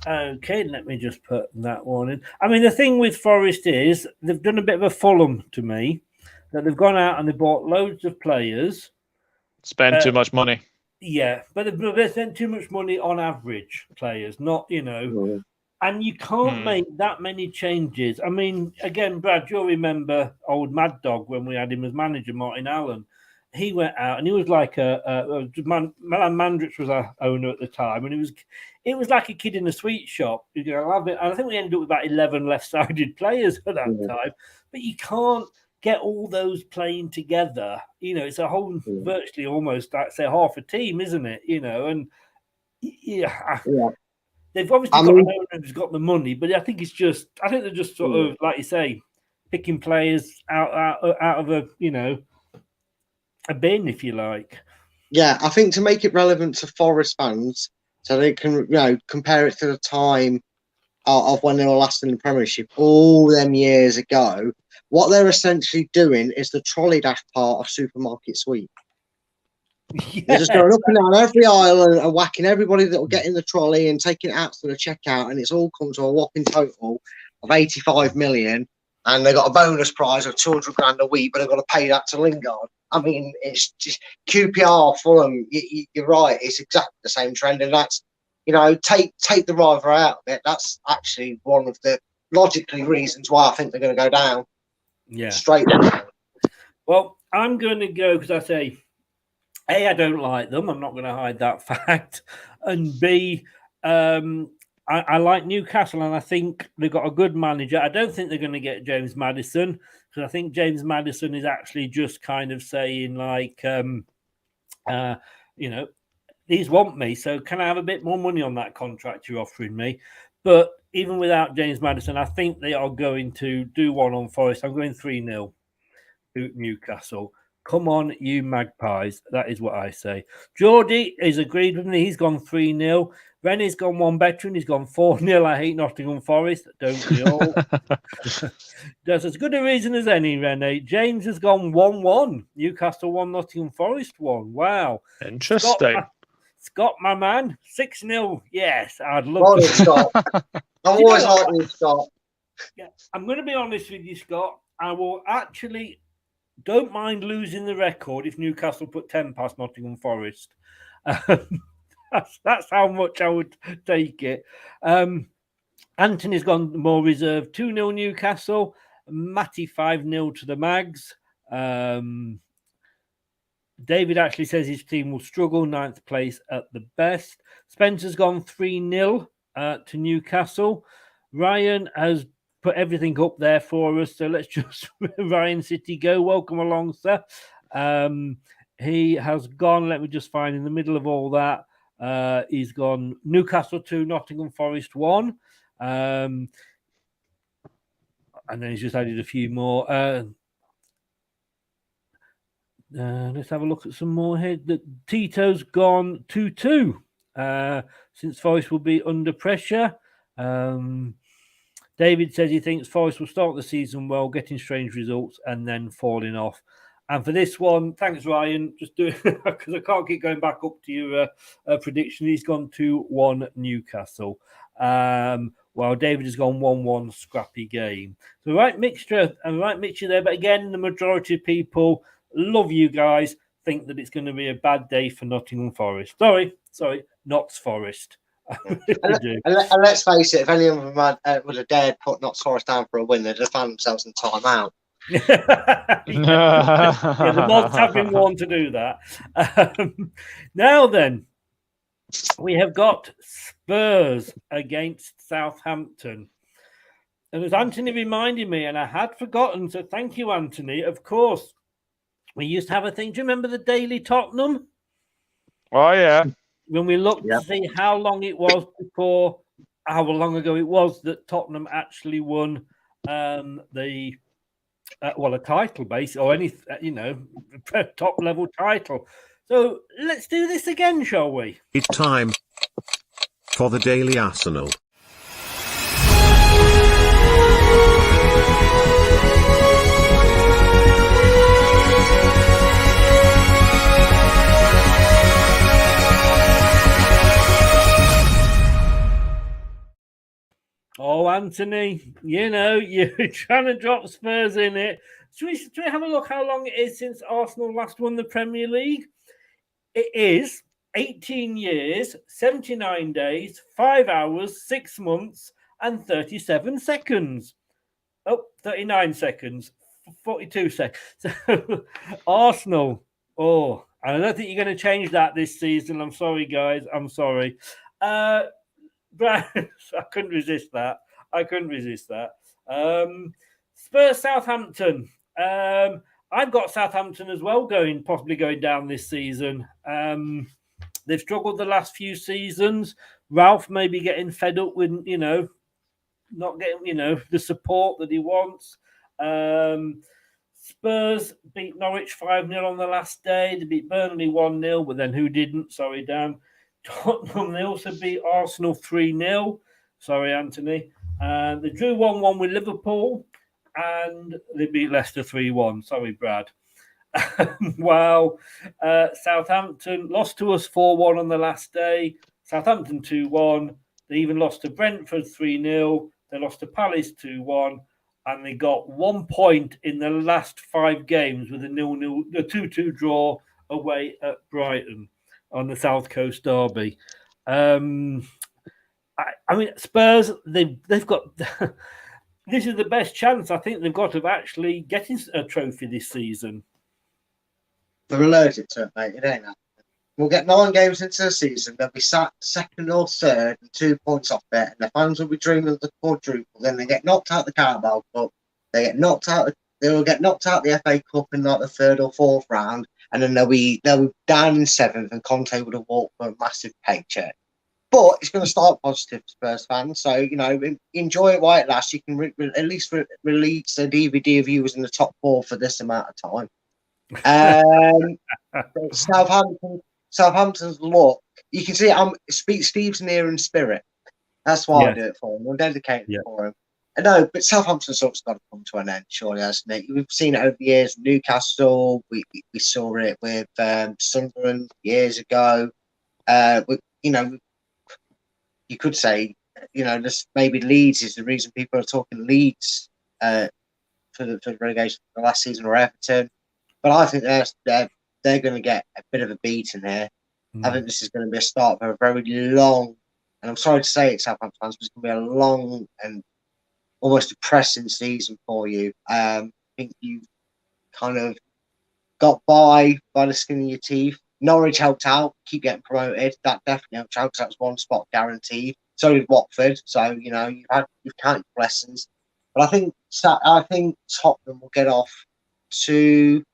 Okay, let me just put that one in. I mean, the thing with Forest is they've done a bit of a Fulham to me, that they've gone out and they bought loads of players. Spend too much money. Yeah, but they've spent too much money on average players, not, and you can't make that many changes. I mean, again, Brad, you'll remember old Mad Dog when we had him as manager, Martin Allen. He went out and he was like Milan Mandrich was our owner at the time, and it was like a kid in a sweet shop. I love it. And I think we ended up with about 11 left-sided players at that time. But you can't get all those playing together. It's a whole virtually almost like say half a team, isn't it? And they've obviously got an owner who's got the money, but I think they're just sort of like you say, picking players out of a bin, if you like. Yeah, I think to make it relevant to Forest fans, so they can compare it to the time of when they were last in the Premiership all them years ago. What they're essentially doing is the trolley dash part of Supermarket Sweep. Yeah. They're just going up and down every aisle and whacking everybody that will get in the trolley and taking it out to the checkout, and it's all come to a whopping total of 85 million. And they got a bonus prize of 200 grand a week, but they've got to pay that to Lingard. I mean, it's just QPR, Fulham. You're right. It's exactly the same trend, and that's take the rival out of it. That's actually one of the logically reasons why I think they're going to go down. Yeah, straight down. Well, I'm going to go because I say, A, I don't like them. I'm not going to hide that fact, and B, I like Newcastle, and I think they've got a good manager. I don't think they're going to get James Maddison, because I think James Maddison is actually just kind of saying like, these want me, so can I have a bit more money on that contract you're offering me? But even without James Maddison, I think they are going to do one on Forest. I'm going 3-0 Newcastle. Come on, you magpies. That is what I say. Geordie is agreed with me. He's gone 3-0. Rennie's gone one better and he's gone 4-0. I hate Nottingham Forest. Don't we all? That's as good a reason as any, Rennie. James has gone 1-1. Newcastle 1, Nottingham Forest 1. Wow. Interesting. Scott, my man, 6-0. Yes, I'd love to. Scott. I always like you, Scott. Yeah, I'm going to be honest with you, Scott. I will actually don't mind losing the record if Newcastle put 10 past Nottingham Forest. That's how much I would take it. Anthony's gone more reserved. 2-0 Newcastle. Matty 5-0 to the Mags. David actually says his team will struggle, 9th place at the best. Spencer's gone 3-0 to Newcastle. Ryan has put everything up there for us, so let's just Ryan City go. Welcome along, sir. He has gone, let me just find in the middle of all that, he's gone Newcastle 2, Nottingham Forest 1. And then he's just added a few more. Let's have a look at some more here. Tito's gone 2-2 since Forest will be under pressure. David says he thinks Forest will start the season well, getting strange results and then falling off. And for this one, thanks, Ryan. Just do it because I can't keep going back up to your prediction. He's gone 2-1 Newcastle. While David has gone 1-1 scrappy game. So right mixture there. But again, the majority of people love you guys, think that it's going to be a bad day for Nottingham Forest. Sorry, Notts Forest. And let's face it, if any of them would have dared put Notts Forest down for a win, they'd have found themselves in time out. Yeah, the mods have been warned to do that. Now then, we have got Spurs against Southampton. And as Anthony reminded me, and I had forgotten, so thank you, Anthony. Of course, we used to have a thing. Do you remember the Daily Tottenham? Oh, yeah. When we looked to see how long ago it was that Tottenham actually won a title base or any, top level title. So let's do this again, shall we? It's time for the Daily Arsenal. Oh, Anthony, you're trying to drop Spurs in it. Should we have a look how long it is since Arsenal last won the Premier League? It is 18 years, 79 days, 5 hours, 6 months, and 37 seconds. Oh, 39 seconds, 42 seconds. So, Arsenal. Oh, I don't think you're going to change that this season. I'm sorry, guys. I'm sorry. Brad, I couldn't resist that. Spurs Southampton. I've got Southampton as well possibly going down this season. They've struggled the last few seasons. Ralph may be getting fed up with, not getting, the support that he wants. Spurs beat Norwich 5-0 on the last day. They beat Burnley 1-0, but then who didn't? Sorry, Dan. Tottenham, they also beat Arsenal 3-0. Sorry, Anthony. They drew 1-1 with Liverpool, and they beat Leicester 3-1. Sorry, Brad. Wow. Southampton lost to us 4-1 on the last day. Southampton 2-1. They even lost to Brentford 3-0. They lost to Palace 2-1. And they got 1 point in the last 5 games with a 2-2 draw away at Brighton on the South Coast derby. I mean, Spurs, they've got... This is the best chance I think they've got of actually getting a trophy this season. They're allergic to it, mate. It ain't happening. We'll get 9 games into the season. They'll be sat second or third and 2 points off it. And the fans will be dreaming of the quadruple. Then they get knocked out the Carabao Cup. They will get knocked out the FA Cup in like the 3rd or 4th round. And then they'll be down in 7th, and Conte would have walked for a massive paycheck. But it's going to start positive for Spurs fans. So, enjoy it while it lasts. You can at least release a DVD of you as in the top 4 for this amount of time. Southampton's look, you can see Steve's near in spirit. That's why I do it for him. I'm dedicated for him. No, but Southampton's look's got to come to an end, surely, hasn't it? We've seen it over the years. Newcastle, we saw it with Sunderland years ago. You could say, this maybe Leeds is the reason people are talking Leeds for the relegation for the last season, or Everton. But I think they're going to get a bit of a beating here. I think this is going to be a start for a very long, and I'm sorry to say it, Southampton fans, but it's going to be a long and almost depressing season for you. I think you kind of got by the skin of your teeth. Norwich helped out, keep getting promoted. That definitely helped out because that was one spot guaranteed. So did Watford. So you've counted blessings. But I think Tottenham will get off to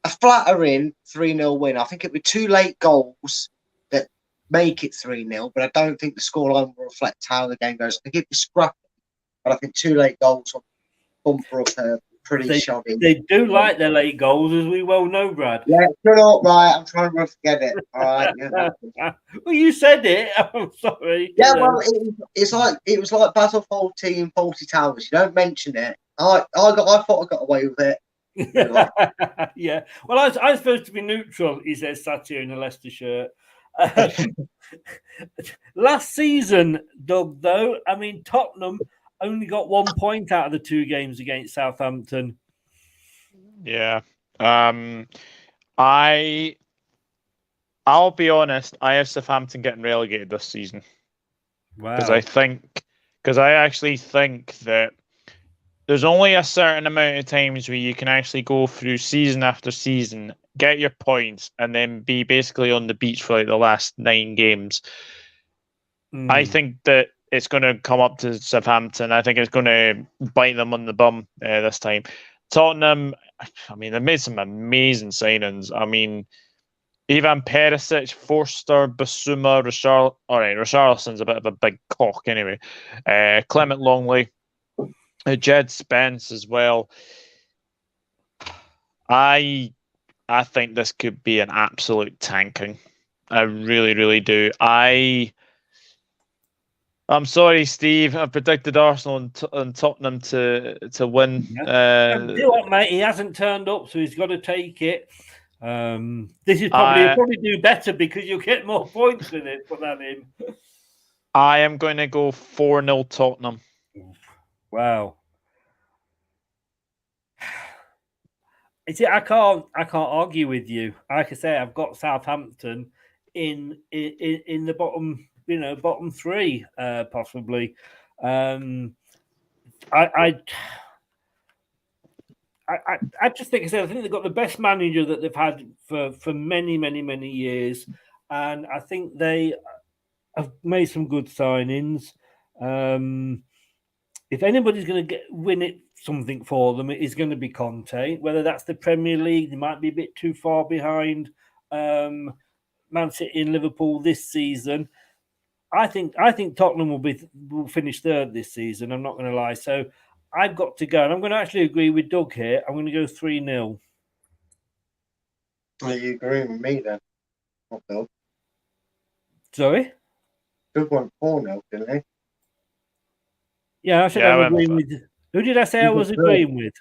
a flattering 3-0 win. I think it'll be 2 late goals that make it 3-0, but I don't think the scoreline will reflect how the game goes. I think it'll be scrappy, but I think 2 late goals will bumper up her pretty shoddy. They do like their late goals, as we well know, Brad. Yeah, shut up, right? I'm trying to forget it. All right. Yeah. Well, you said it. I'm sorry. Yeah, well, it was like Battlefield Team 40 Towers. You don't mention it. I thought I got away with it. Yeah. Well, I was supposed to be neutral, he says, sat here in a Leicester shirt. Last season, Doug, though, I mean, Tottenham only got 1 point out of the 2 games against Southampton. Yeah. I'll be honest, I have Southampton getting relegated this season. Wow. Because I actually think that there's only a certain amount of times where you can actually go through season after season, get your points, and then be basically on the beach for like the last 9 games. I think that it's going to come up to Southampton. I think it's going to bite them on the bum this time. Tottenham, I mean, they've made some amazing signings. I mean, Ivan Perisic, Forster, Basuma, Richarlison's a bit of a big cock anyway. Clement Longley, Jed Spence as well. I think this could be an absolute tanking. I really, really do. I'm sorry, Steve. I predicted Arsenal and Tottenham to win. Do you know what, mate? He hasn't turned up, so he's got to take it. This is probably do better because you'll get more points with it for that in. I am going to go 4-0 Tottenham. Wow. See, I can't argue with you. Like I say, I've got Southampton in the bottom. Bottom 3, possibly. I just think I think they've got the best manager that they've had for many, many, many years, and I think they have made some good signings. If anybody's going to win it something for them, it is going to be Conte. Whether that's the Premier League, they might be a bit too far behind Man City and Liverpool this season. I think Tottenham will finish 3rd this season. I'm not going to lie. So I've got to go, and I'm going to actually agree with Doug here. I'm going to go 3-0. Are you agreeing with me then? Not Doug. Sorry? Doug went 4-0, didn't he? Yeah, I said I'm agreeing with. Who did I say I was agreeing with?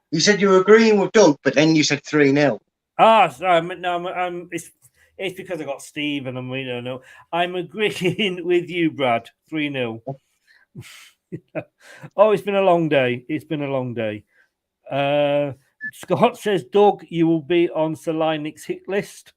You said you were agreeing with Doug, but then you said 3-0. Sorry. No, it's because I got Steve and we don't know. I'm agreeing with you, Brad. 3-0. Oh, it's been a long day. Scott says, Doug, you will be on Salinic's hit list.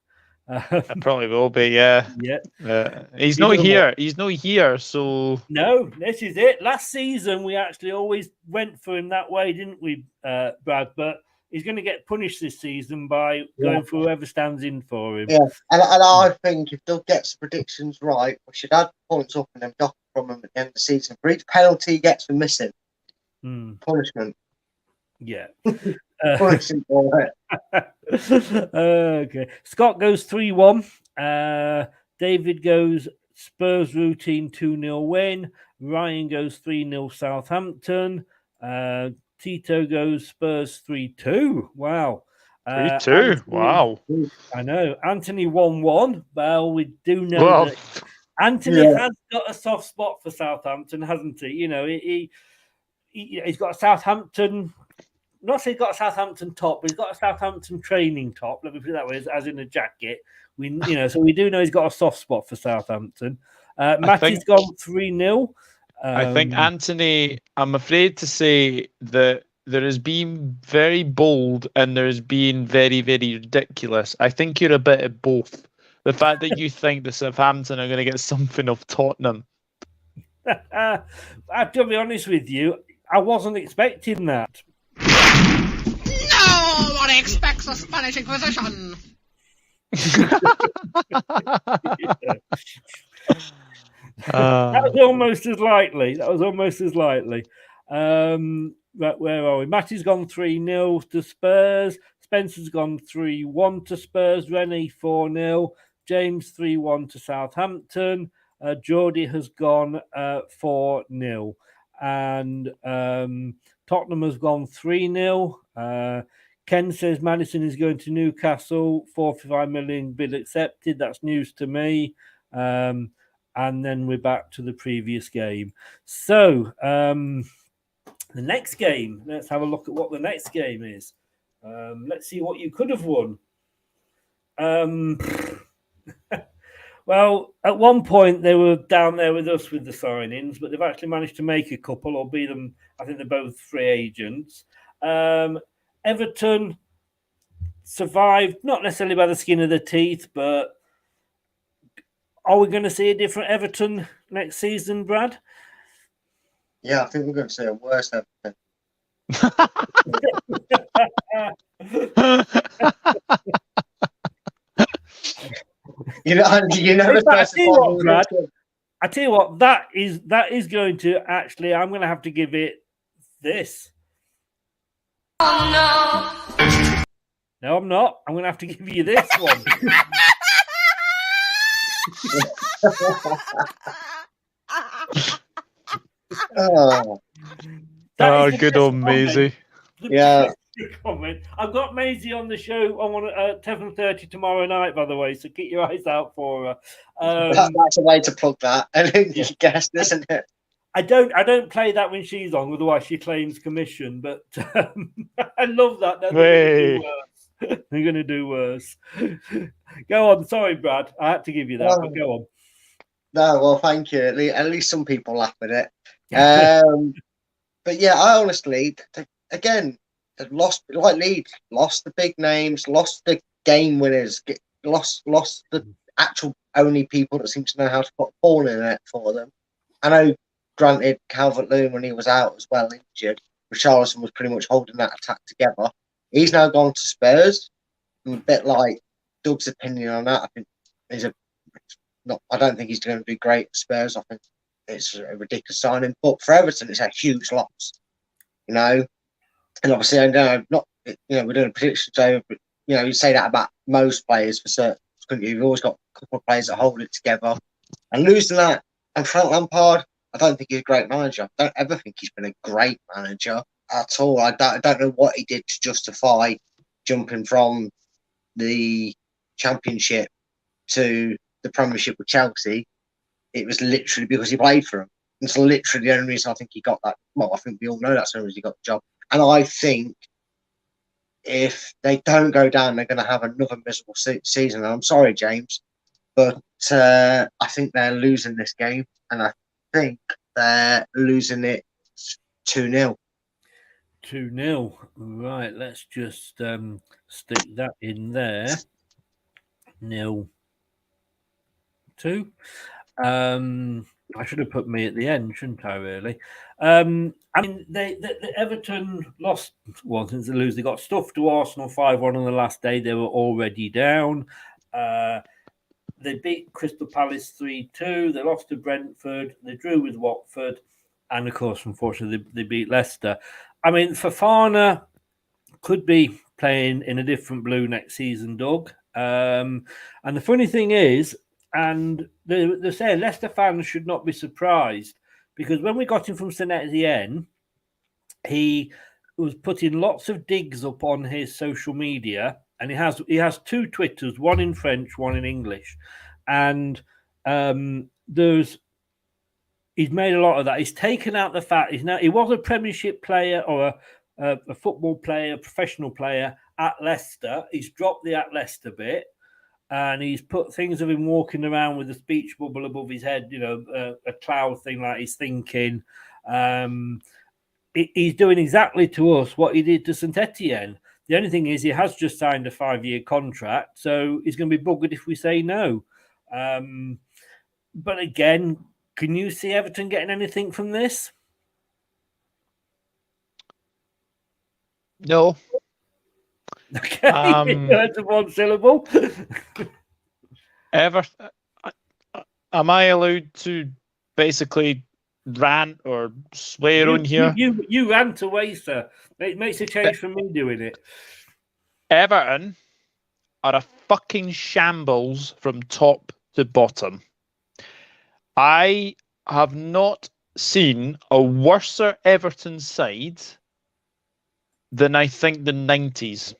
I probably will be, yeah. Yeah. He's not here. He's not here, so... No, this is it. Last season, we actually always went for him that way, didn't we, Brad? But he's going to get punished this season by going for whoever stands in for him. Yeah, and I think if Doug gets the predictions right, we should add points up and then dock from him at the end of the season. For each penalty he gets for missing, punishment. Yeah. Punishment for it. Okay. Scott goes 3-1. David goes Spurs routine 2-0 win. Ryan goes 3-0 Southampton. Tito goes Spurs 3-2. Wow. 3-2. Wow. I know. Anthony 1-1. Well, we do know Well, that Anthony has got a soft spot for Southampton, hasn't he? You know, he's got a Southampton. Not say he's got a Southampton top, but he's got a Southampton training top. Let me put it that way, as in a jacket. So we do know he's got a soft spot for Southampton. Matty's gone 3-0. I think Anthony, I'm afraid to say that there has been very bold and there's been very, very ridiculous. I think you're a bit of both. The fact that you think the Southampton are going to get something of Tottenham. I have to be honest with you, I wasn't expecting that. No one expects a Spanish Inquisition. That was almost as likely. Right, where are we? Matty's gone 3-0 to Spurs. Spencer's gone 3-1 to Spurs. Rennie 4-0. James 3-1 to Southampton. Geordie has gone 4-0. And Tottenham has gone 3-0. Ken says Madison is going to Newcastle. 45 million bid accepted. That's news to me. And then we're back to the previous game. So the next game, let's have a look at what the next game is. Let's see what you could have won. Well, at one point they were down there with us with the signings, but they've actually managed to make a couple, albeit them. I think they're both free agents. Everton survived, not necessarily by the skin of their teeth, but are we going to see a different Everton next season, Brad? Yeah, I think we're going to see a worse Everton. You never specified. Brad, I tell you what, that is going to actually. I'm going to have to give it this. Oh no! No, I'm not. I'm going to have to give you this one. Good old Maisie. Yeah. Comment. I've got Maisie on the show on 7:30 tomorrow night, by the way, so keep your eyes out for her. That's a way to plug that. I think you guessed, isn't it? I don't play that when she's on, otherwise she claims commission. But I love that. They're going to do worse. Go on. Sorry, Brad. I had to give you that, but go on. No, well, thank you. At least some people laugh at it. But yeah, I honestly, again, lost like Leeds, lost the big names, lost the game winners, lost the actual only people that seem to know how to put ball in it for them. I know, granted, Calvert-Lewin when he was out as well injured, Richarlison was pretty much holding that attack together. He's now gone to Spurs. I'm a bit like Doug's opinion on that. I think I don't think he's going to be great at Spurs. I think it's a ridiculous signing. But for Everton, it's a huge loss. You know, and obviously, I know we're doing a prediction show, but you say that about most players for certain. You've always got a couple of players that hold it together, and losing that. And Frank Lampard, I don't think he's a great manager. I don't ever think he's been a great manager at all. I don't know what he did to justify jumping from the Championship to the Premiership with Chelsea. It was literally because he played for him. It's literally the only reason I think he got that. Well, I think we all know that's the only reason he got the job. And I think if they don't go down, they're going to have another miserable season. And I'm sorry, James, but I think they're losing this game. And I think they're losing it 2-0. 2-0. Right, let's just stick that in there. 0-2. I should have put me at the end, shouldn't I, really? I mean, the Everton lost one since they lose. They got stuffed to Arsenal 5-1 on the last day. They were already down. They beat Crystal Palace 3-2. They lost to Brentford. They drew with Watford. And, of course, unfortunately, they beat Leicester. I mean, Fofana could be playing in a different blue next season, Doug. And the funny thing is, And they say Leicester fans should not be surprised, because when we got him from St Etienne, he was putting lots of digs up on his social media, and he has two Twitters, one in French, one in English, and he's made a lot of that. He's taken out the fact he was a Premiership player or a football player, professional player at Leicester. He's dropped the at Leicester bit, and he's put things of him walking around with a speech bubble above his head, a cloud thing like he's thinking. He's doing exactly to us what he did to St Etienne. The only thing is he has just signed a 5-year contract, so he's going to be buggered if we say no. But again, can you see Everton getting anything from this? No. Okay, that's one syllable. Everton. Am I allowed to basically rant or swear on here? You rant away, sir. It makes a change from me doing it. Everton are a fucking shambles from top to bottom. I have not seen a worser Everton side than I think the 90s.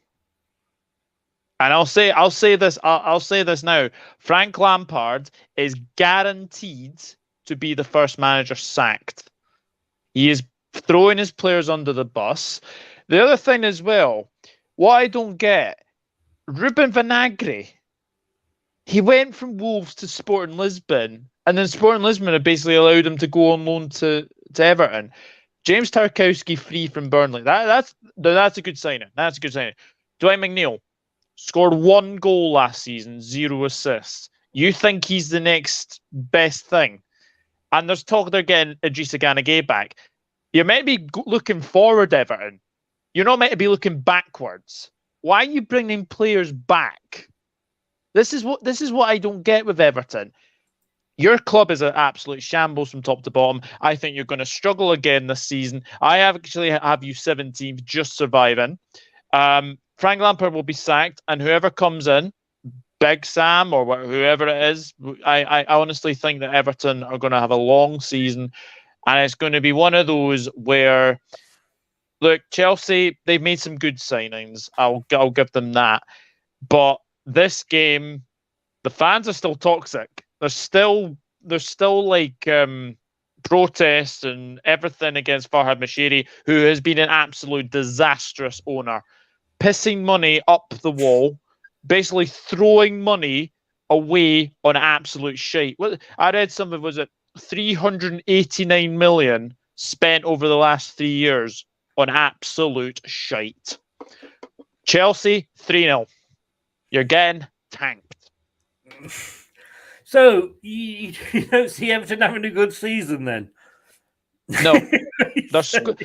And I'll say this. I'll say this now. Frank Lampard is guaranteed to be the first manager sacked. He is throwing his players under the bus. The other thing as well, what I don't get, Ruben Vinagre, he went from Wolves to Sporting Lisbon, and then Sporting Lisbon have basically allowed him to go on loan to Everton. James Tarkowski free from Burnley. That's a good signing. That's a good signing. Dwight McNeil scored 1 goal last season, 0 assists. You think he's the next best thing? And there's talk they're getting Idrissa Gana Gueye back. You're meant to be looking forward, Everton. You're not meant to be looking backwards. Why are you bringing players back? This is what I don't get with Everton. Your club is an absolute shambles from top to bottom. I think you're going to struggle again this season. I actually have you 17th, just surviving. Frank Lampard will be sacked, and whoever comes in, Big Sam or whoever it is, I honestly think that Everton are going to have a long season, and it's going to be one of those where, look, Chelsea, they've made some good signings. I'll give them that. But this game, the fans are still toxic. There's still like protests and everything against Farhad Moshiri, who has been an absolute disastrous owner, pissing money up the wall, basically throwing money away on absolute shite. I read something, was it 389 million spent over the last 3 years on absolute shite. Chelsea 3-0. You're getting tanked. So you don't see Everton having a good season then? No.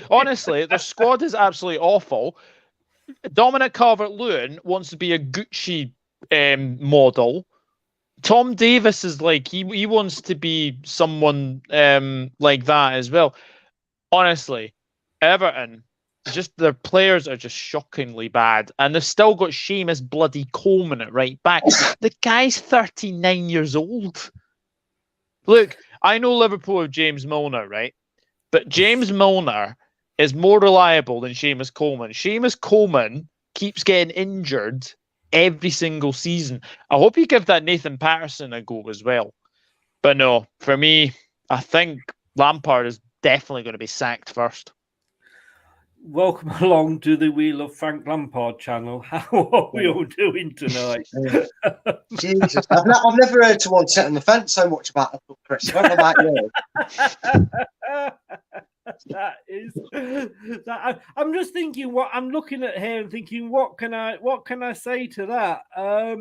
Honestly, their squad is absolutely awful. Dominic Calvert-Lewin wants to be a Gucci model. Tom Davis is like, he wants to be someone like that as well. Honestly, Everton, just their players are just shockingly bad, and they've still got Seamus bloody Coleman at right back. The guy's 39 years old. Look, I know Liverpool have James Milner, right? But James Milner is more reliable than Seamus Coleman. Seamus Coleman keeps getting injured every single season. I hope you give that Nathan Patterson a go as well. But no, for me, I think Lampard is definitely going to be sacked first. Welcome along to the Wheel of Frank Lampard channel. How are we all doing tonight? Jesus, I've never heard someone sit on the fence so much about the Chris. What about you? I'm just thinking what I'm looking at here and thinking, what can I say to that? I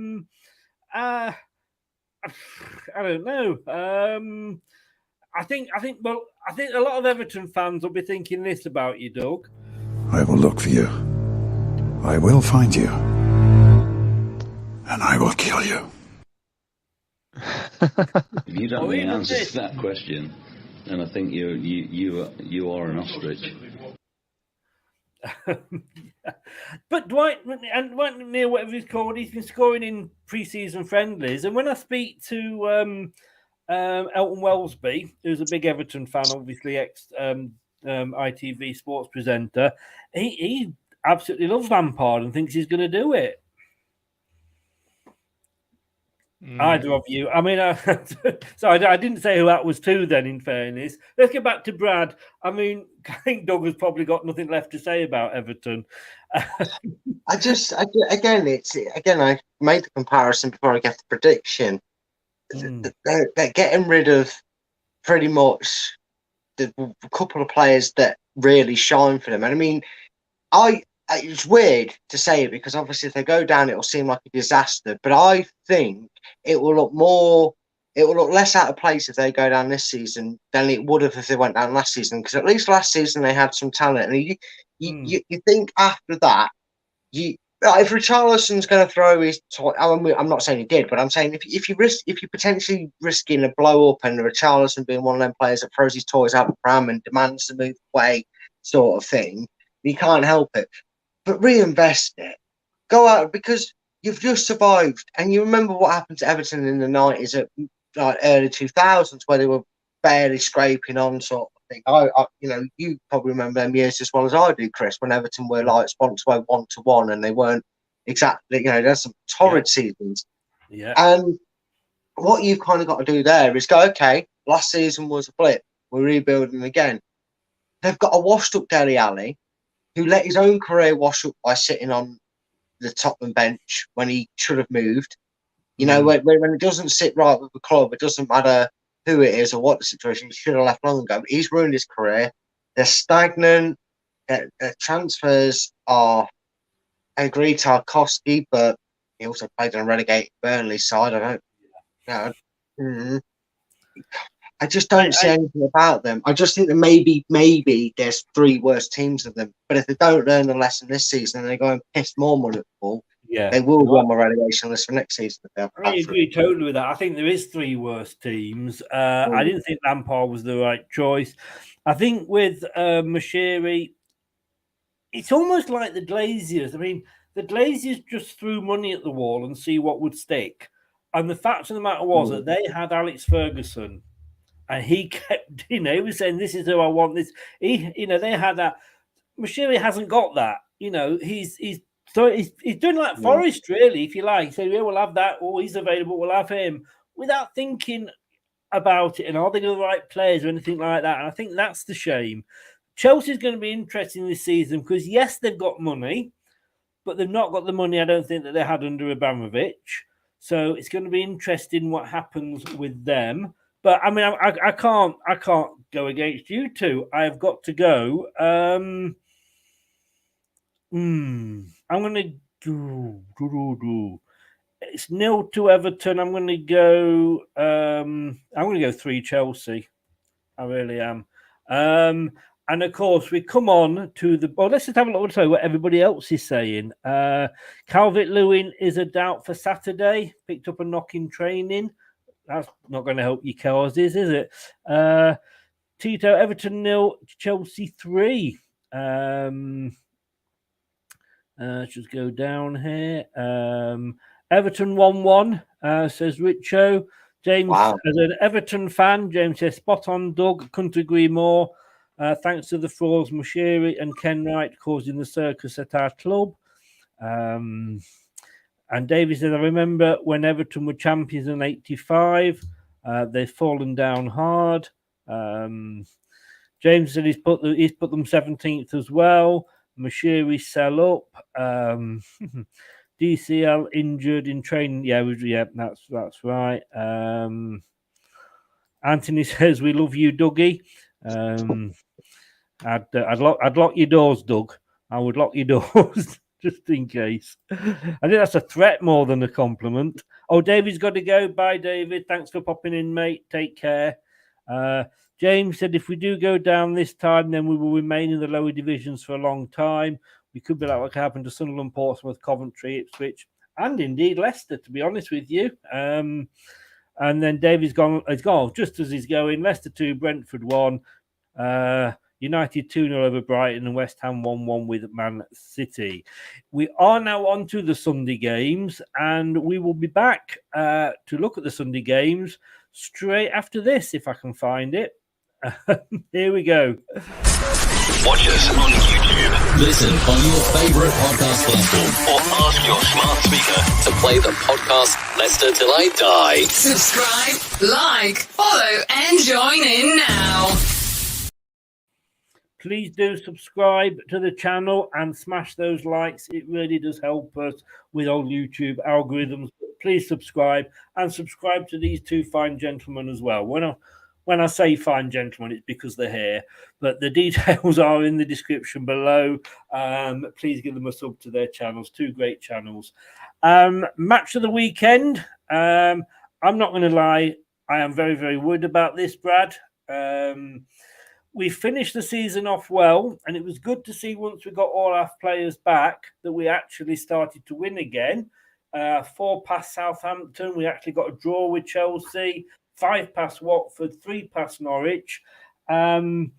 don't know. I think a lot of Everton fans will be thinking this about you, Doug. I will look for you. I will find you. And I will kill you. If you don't have the answer to that question, then I think you are an ostrich. But Dwight McNeil, whatever he's called, he's been scoring in pre-season friendlies. And when I speak to Elton Wellesby, who's a big Everton fan, obviously ex ITV sports presenter, he absolutely loves Lampard and thinks he's going to do it. Either of you. I mean, so I didn't say who that was to then, in fairness. Let's get back to Brad. I mean, I think Doug has probably got nothing left to say about Everton. I made the comparison before I get the prediction. They're getting rid of pretty much the couple of players that really shine for them. And I mean, it's weird to say it because obviously if they go down, it'll seem like a disaster. But I think it will look less out of place if they go down this season than it would have if they went down last season. Because at least last season they had some talent, and you think after that, if Richarlison's going to throw his, I'm not saying he did, but I'm saying if you're potentially risking a blow up and Richarlison being one of them players that throws his toys out the pram and demands to move away, sort of thing, you can't help it. But reinvest it. Go out because you've just survived. And you remember what happened to Everton in the 90s, early 2000s, where they were barely scraping on, sort of thing. You probably remember them years as well as I do, Chris, when Everton were like sponsored by 1-1 and they weren't exactly, there's some torrid seasons. Yeah. And what you've kind of got to do there is go, okay, last season was a blip. We're rebuilding again. They've got a washed up Dele Alli, who let his own career wash up by sitting on the Tottenham bench when he should have moved. When it doesn't sit right with the club, it doesn't matter who it is or what the situation, he should have left long ago. But he's ruined his career. They're stagnant. Their transfers are agreed Tarkowski, but he also played on a relegated Burnley side. I just don't see anything about them. I just think that maybe there's three worse teams than them. But if they don't learn the lesson this season and they go and piss more money at the ball, they will go on the relegation list for next season. I agree totally with that. I think there is three worse teams. I didn't think Lampard was the right choice. I think with Moshiri, it's almost like the Glaziers. I mean, the Glaziers just threw money at the wall and see what would stick. And the fact of the matter was that they had Alex Ferguson. And he kept, he was saying, "This is who I want." This, they had that. Moshiri hasn't got that. He's doing like Forest, really, if you like. So we'll have that. Oh, he's available. We'll have him without thinking about it. And are they the right players or anything like that? And I think that's the shame. Chelsea's going to be interesting this season because yes, they've got money, but they've not got the money. I don't think that they had under Abramovich. So it's going to be interesting what happens with them. But I mean, I can't go against you two. I've got to go. I'm going to do. It's 0-2 Everton. I'm going to go. I'm going to go 3 Chelsea. I really am. And of course, we come on to the. Well, let's just have a look at what everybody else is saying. Calvert-Lewin is a doubt for Saturday. Picked up a knock in training. That's not going to help your causes, is it? Tito, Everton 0, Chelsea 3. Let's just go down here. Everton 1-1, says Richo. James, as an Everton fan, James says, spot on, Doug. Couldn't agree more. Thanks to the frauds, Moshiri and Ken Wright causing the circus at our club. And David said, I remember when Everton were champions in 85. They've fallen down hard. James said he's put them 17th as well. Moshiri sell up. DCL injured in training. Yeah, that's right. Anthony says, we love you, Dougie. I'd lock your doors, Doug. I would lock your doors. Just in case. I think that's a threat more than a compliment. Oh, David's got to go. Bye, David. Thanks for popping in, mate. Take care. James said, if we do go down this time, then we will remain in the lower divisions for a long time. We could be like what happened to Sunderland, Portsmouth, Coventry, Ipswich, and indeed Leicester, to be honest with you. And then David's gone. He's gone just as he's going. Leicester 2, Brentford 1. United 2-0 over Brighton, and West Ham 1-1 with Man City. We are now on to the Sunday games, and we will be back to look at the Sunday games straight after this, if I can find it. Here we go. Watch us on YouTube. Listen on your favourite podcast platform. Or ask your smart speaker to play the podcast Leicester Till I Die. Subscribe, like, follow, and join in now. Please do subscribe to the channel and smash those likes. It really does help us with our YouTube algorithms. Please subscribe, and subscribe to these two fine gentlemen as well. When I say fine gentlemen, it's because they're here, but the details are in the description below. Please give them a sub to their channels, two great channels. Match of the weekend. I'm not going to lie, I am very, very worried about this, Brad. We finished the season off well, and it was good to see once we got all our players back that we actually started to win again. 4 past Southampton, we actually got a draw with Chelsea. 5 past Watford, 3 past Norwich. And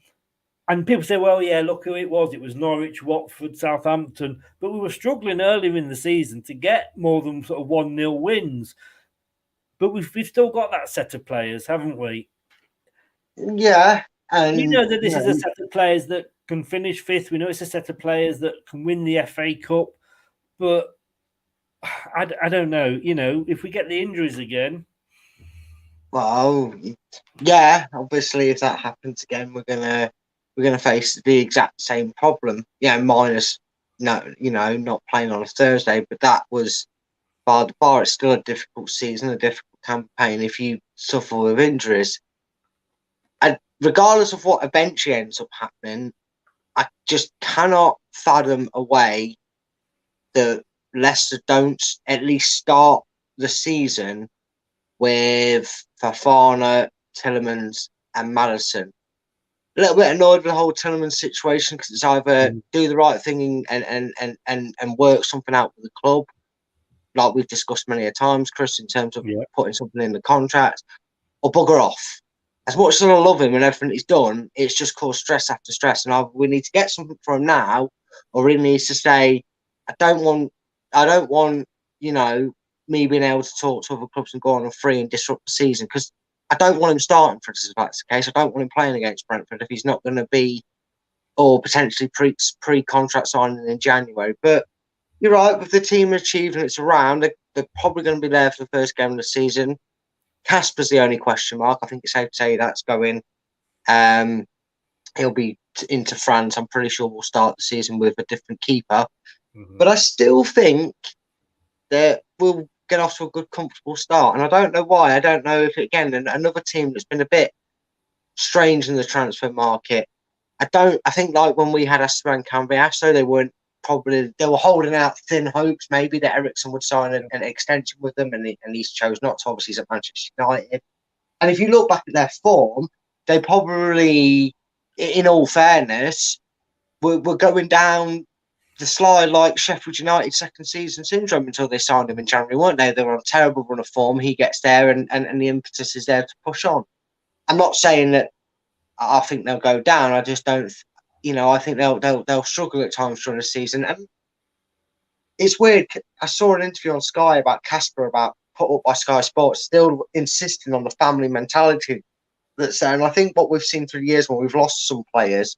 people say, well, yeah, look who it was. It was Norwich, Watford, Southampton. But we were struggling earlier in the season to get more than sort of 1-0 wins. But we've still got that set of players, haven't we? Yeah. And we know that this is a set of players that can finish 5th. We know it's a set of players that can win the FA Cup. But I don't know. You know, if we get the injuries again... Well, yeah, obviously, if that happens again, we're gonna face the exact same problem. Yeah, minus not playing on a Thursday, but that was by the bar. It's still a difficult season, a difficult campaign. If you suffer with injuries, and regardless of what eventually ends up happening, I just cannot fathom a way that Leicester don't at least start the season with Fafana, Tielemans, and Maddison. A little bit annoyed with the whole Tielemans situation because it's either do the right thing and work something out with the club, like we've discussed many a times, Chris, in terms of putting something in the contract, or bugger off. As much as I love him and everything he's done, it's just caused stress after stress, and we need to get something from him now, or he needs to say, I don't want, me being able to talk to other clubs and go on a free and disrupt the season, because I don't want him starting for instance, if that's the case. I don't want him playing against Brentford if he's not going to be, or potentially pre-contract signing in January. But you're right, with the team achieving it's around, they're probably going to be there for the first game of the season. Casper's the only question mark. I think it's safe to say that's going. He'll be into France. I'm pretty sure we'll start the season with a different keeper. Mm-hmm. But I still think that we'll get off to a good, comfortable start. And I don't know why. I don't know if, again, another team that's been a bit strange in the transfer market. I think like when we had Aston and Cambiasso, they were holding out thin hopes maybe that Ericsson would sign an extension with them, and he chose not to. Obviously, he's at Manchester United. And if you look back at their form, they probably, in all fairness, were going down the slide like Sheffield United second season syndrome until they signed him in January, weren't they? They were on a terrible run of form. He gets there and the impetus is there to push on. I'm not saying that I think they'll go down. I just don't, I think they'll struggle at times during the season. And it's weird. I saw an interview on Sky about Casper, about put up by Sky Sports, still insisting on the family mentality. And I think what we've seen through the years when we've lost some players,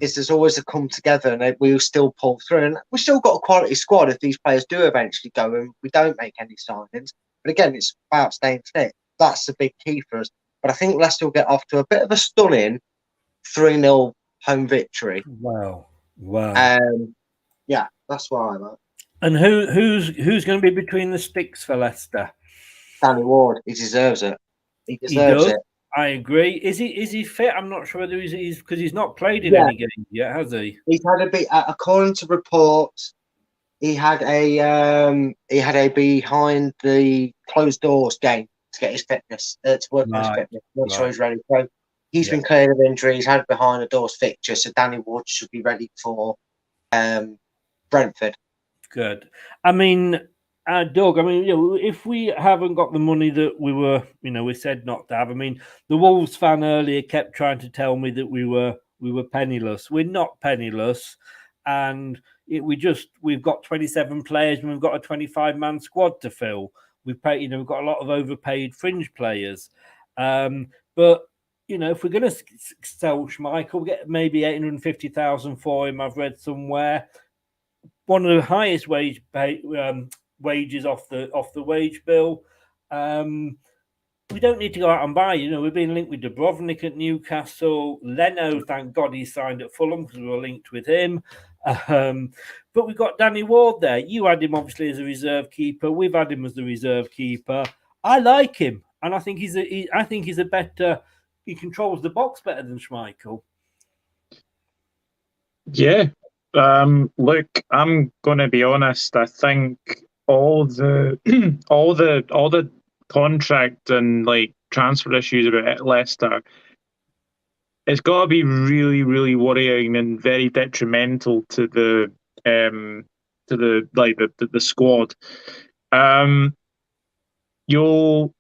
is there's always a come together and we'll still pull through. And we've still got a quality squad if these players do eventually go and we don't make any signings. But again, it's about staying fit. That's the big key for us. But I think Leicester will get off to a bit of a stunning 3-0 home victory. Wow. Yeah, that's where I'm at. And who's going to be between the sticks for Leicester? Danny Ward. He deserves it. He deserves it. I agree. Is he fit? I'm not sure whether he's because he's not played in any games yet, has he? He's had a bit. According to reports, he had a behind the closed doors game to get his fitness, to work on his fitness. Make sure he's ready. So he's been cleared of injury. He's had behind the doors fixture, so Danny Ward should be ready for Brentford. Good. I mean, Doug, I mean, if we haven't got the money that we were, we said not to have. I mean, the Wolves fan earlier kept trying to tell me that we were penniless. We're not penniless, and we've got 27 players and we've got a 25-man squad to fill. We've paid, we've got a lot of overpaid fringe players, but if we're going to sell Schmeichel, get maybe 850,000 for him. I've read somewhere one of the highest wages off the wage bill. We don't need to go out and buy. We've been linked with Dubrovnik at Newcastle. Leno, thank God, he signed at Fulham because we were linked with him. But we've got Danny Ward there. You had him obviously as a reserve keeper. We've had him as the reserve keeper. I like him, and I think he's a better. He controls the box better than Schmeichel. Yeah. Look, I'm going to be honest. I think all the contract and transfer issues about Leicester, it's got to be really, really worrying and very detrimental to the squad. You'll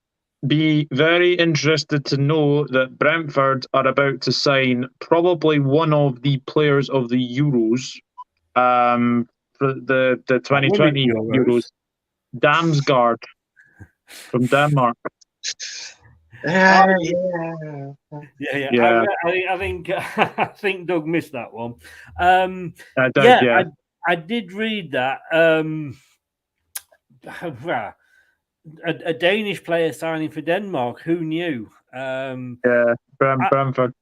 be very interested to know that Brentford are about to sign probably one of the players of the Euros, for the 2020 Euros, Damsgaard from Denmark. Yeah. I think Doug missed that one. I did read that. A Danish player signing for Denmark. Who knew? Brentford.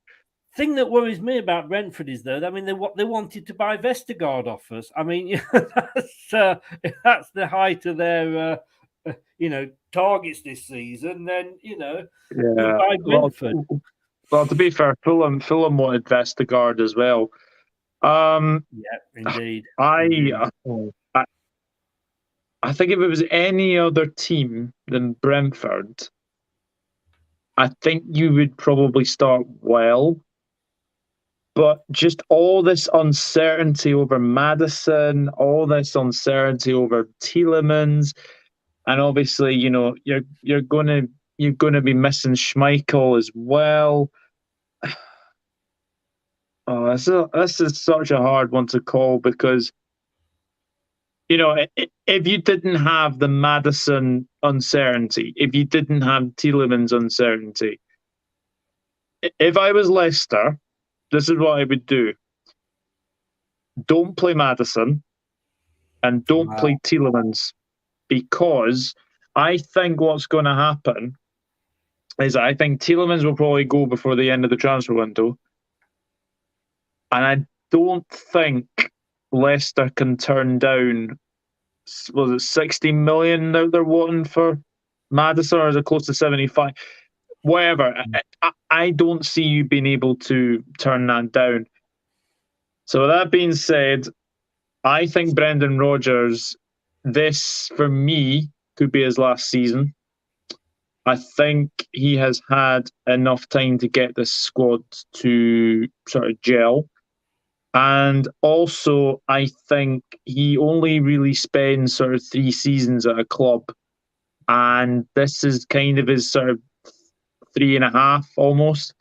Thing that worries me about Brentford is though, I mean, they wanted to buy Vestergaard off us. I mean, that's the height of their targets this season. Then buy Brentford. Well, to be fair, Fulham wanted Vestergaard as well. Indeed. I think if it was any other team than Brentford, I think you would probably start well. But just all this uncertainty over Maddison, all this uncertainty over Tielemans, and obviously, you're gonna be missing Schmeichel as well. Oh, this is such a hard one to call because, if you didn't have the Maddison uncertainty, if you didn't have Tielemans uncertainty, if I was Leicester, this is what I would do. Don't play Maddison and don't play Tielemans, because I think what's going to happen is I think Tielemans will probably go before the end of the transfer window. And I don't think Leicester can turn down, was it 60 million now they're wanting for Maddison, or is it close to 75? Whatever. I don't see you being able to turn that down. So that being said, I think Brendan Rodgers, this for me could be his last season. I think he has had enough time to get this squad to sort of gel. And also, I think he only really spends sort of 3 seasons at a club. And this is kind of his sort of 3.5 almost.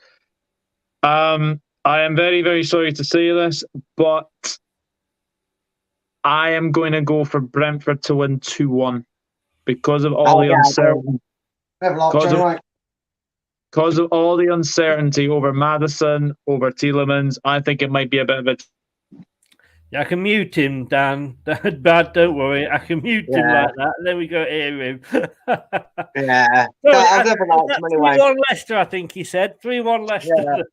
I am very, very sorry to say this, but I am going to go for Brentford to win 2-1 because of all the uncertainty. Because of all the uncertainty over Maddison, over Tielemans, I think it might be a bit of a... Yeah, I can mute him, Dan. Bad, don't worry. I can mute him like that, and then we go hear him. Yeah. So, I've never liked him anyway. 3-1 Leicester, I think he said. 3-1 Leicester.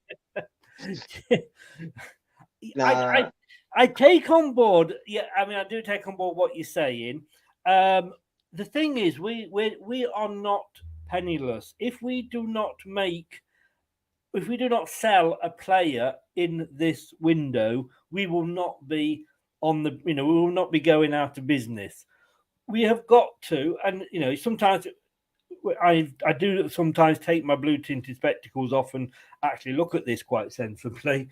Yeah. I take on board. Yeah, I mean, I do take on board what you're saying. The thing is, we are not penniless. If we do not sell a player in this window, we will not be we will not be going out of business. We have got to, and sometimes I do sometimes take my blue tinted spectacles off and actually look at this quite sensibly.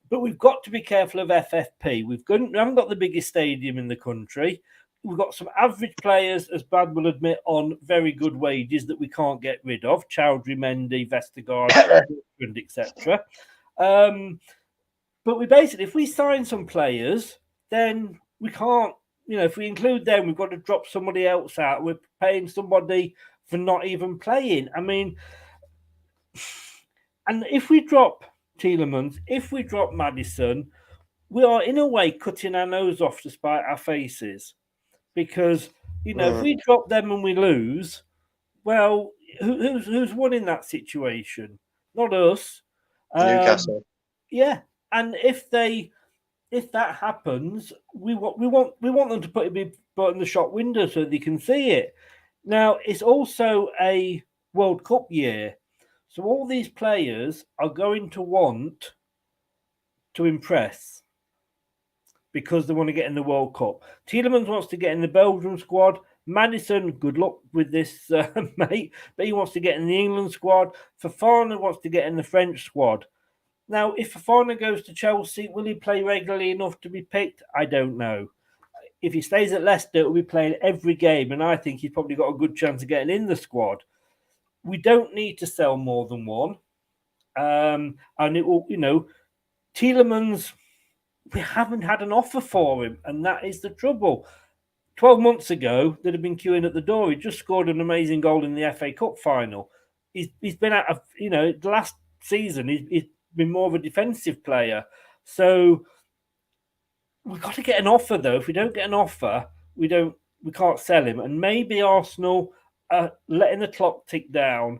But we've got to be careful of FFP. We haven't got the biggest stadium in the country. we've got some average players, as Brad will admit, on very good wages that we can't get rid of. Chowdhury, Mendy, Vestergaard, and etc. But we basically, if we sign some players, then we can't, if we include them, we've got to drop somebody else out. We're paying somebody for not even playing. I mean, and if we drop Tielemans, if we drop Maddison, we are in a way cutting our nose off to spite our faces. Because, if we drop them and we lose, well, who's won in that situation? Not us. Newcastle. Yeah. And if that happens, we want them to put it in the shop window so they can see it. Now, it's also a World Cup year. So all these players are going to want to impress because they want to get in the World Cup. Tielemans wants to get in the Belgium squad. Maddison, good luck with this, mate, but he wants to get in the England squad. Fofana wants to get in the French squad. Now, if Fofana goes to Chelsea, will he play regularly enough to be picked? I don't know. If he stays at Leicester, he'll be playing every game, and I think he's probably got a good chance of getting in the squad. We don't need to sell more than one. And it will, Tielemans, we haven't had an offer for him, and that is the trouble. 12 months ago, they'd have been queuing at the door. He just scored an amazing goal in the FA Cup final. He's been out of, the last season, he's been more of a defensive player. So we've got to get an offer, though. If we don't get an offer, we can't sell him. And maybe Arsenal are letting the clock tick down.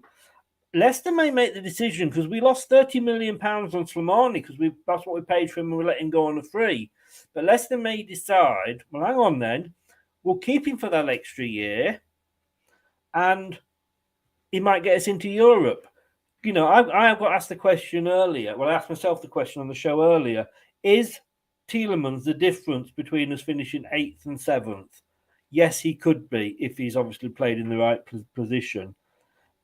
Leicester may make the decision because we lost £30 million on Slimani because that's what we paid for him and we let him go on a free. But Leicester may decide, well, hang on then, we'll keep him for that extra year and he might get us into Europe. I got asked the question earlier. Well, I asked myself the question on the show earlier. Is Tielemans the difference between us finishing 8th and 7th? Yes, he could be if he's obviously played in the right position.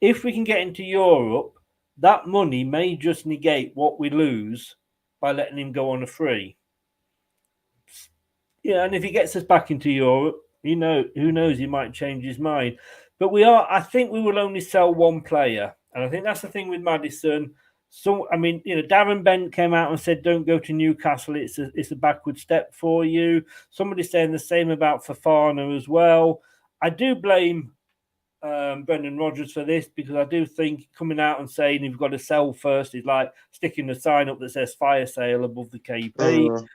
If we can get into Europe, that money may just negate what we lose by letting him go on a free. Yeah, and if he gets us back into Europe, who knows, he might change his mind. But I think we will only sell one player. And I think that's the thing with Maddison. So, Darren Bent came out and said, don't go to Newcastle. It's a backward step for you. Somebody's saying the same about Fofana as well. I do blame Brendan Rodgers for this because I do think coming out and saying you've got to sell first is like sticking a sign up that says fire sale above the KP.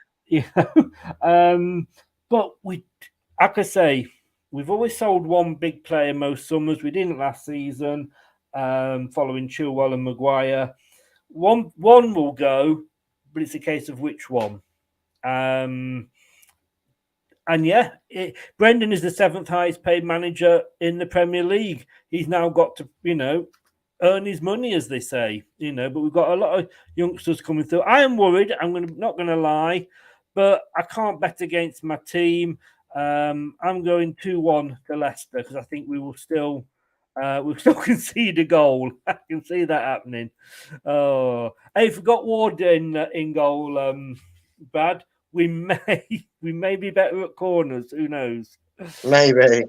But like I say, we've always sold one big player most summers. We didn't last season, following Chilwell and Maguire. One will go, but it's a case of which one. Brendan is the 7th highest paid manager in the Premier League. He's now got to, earn his money, as they say, but we've got a lot of youngsters coming through. I am worried, not going to lie, but I can't bet against my team. I'm going 2-1 to Leicester because I think we'll still concede a goal. I can see that happening. Oh, hey, forgot Ward in goal, Brad. We may be better at corners. Who knows? Maybe.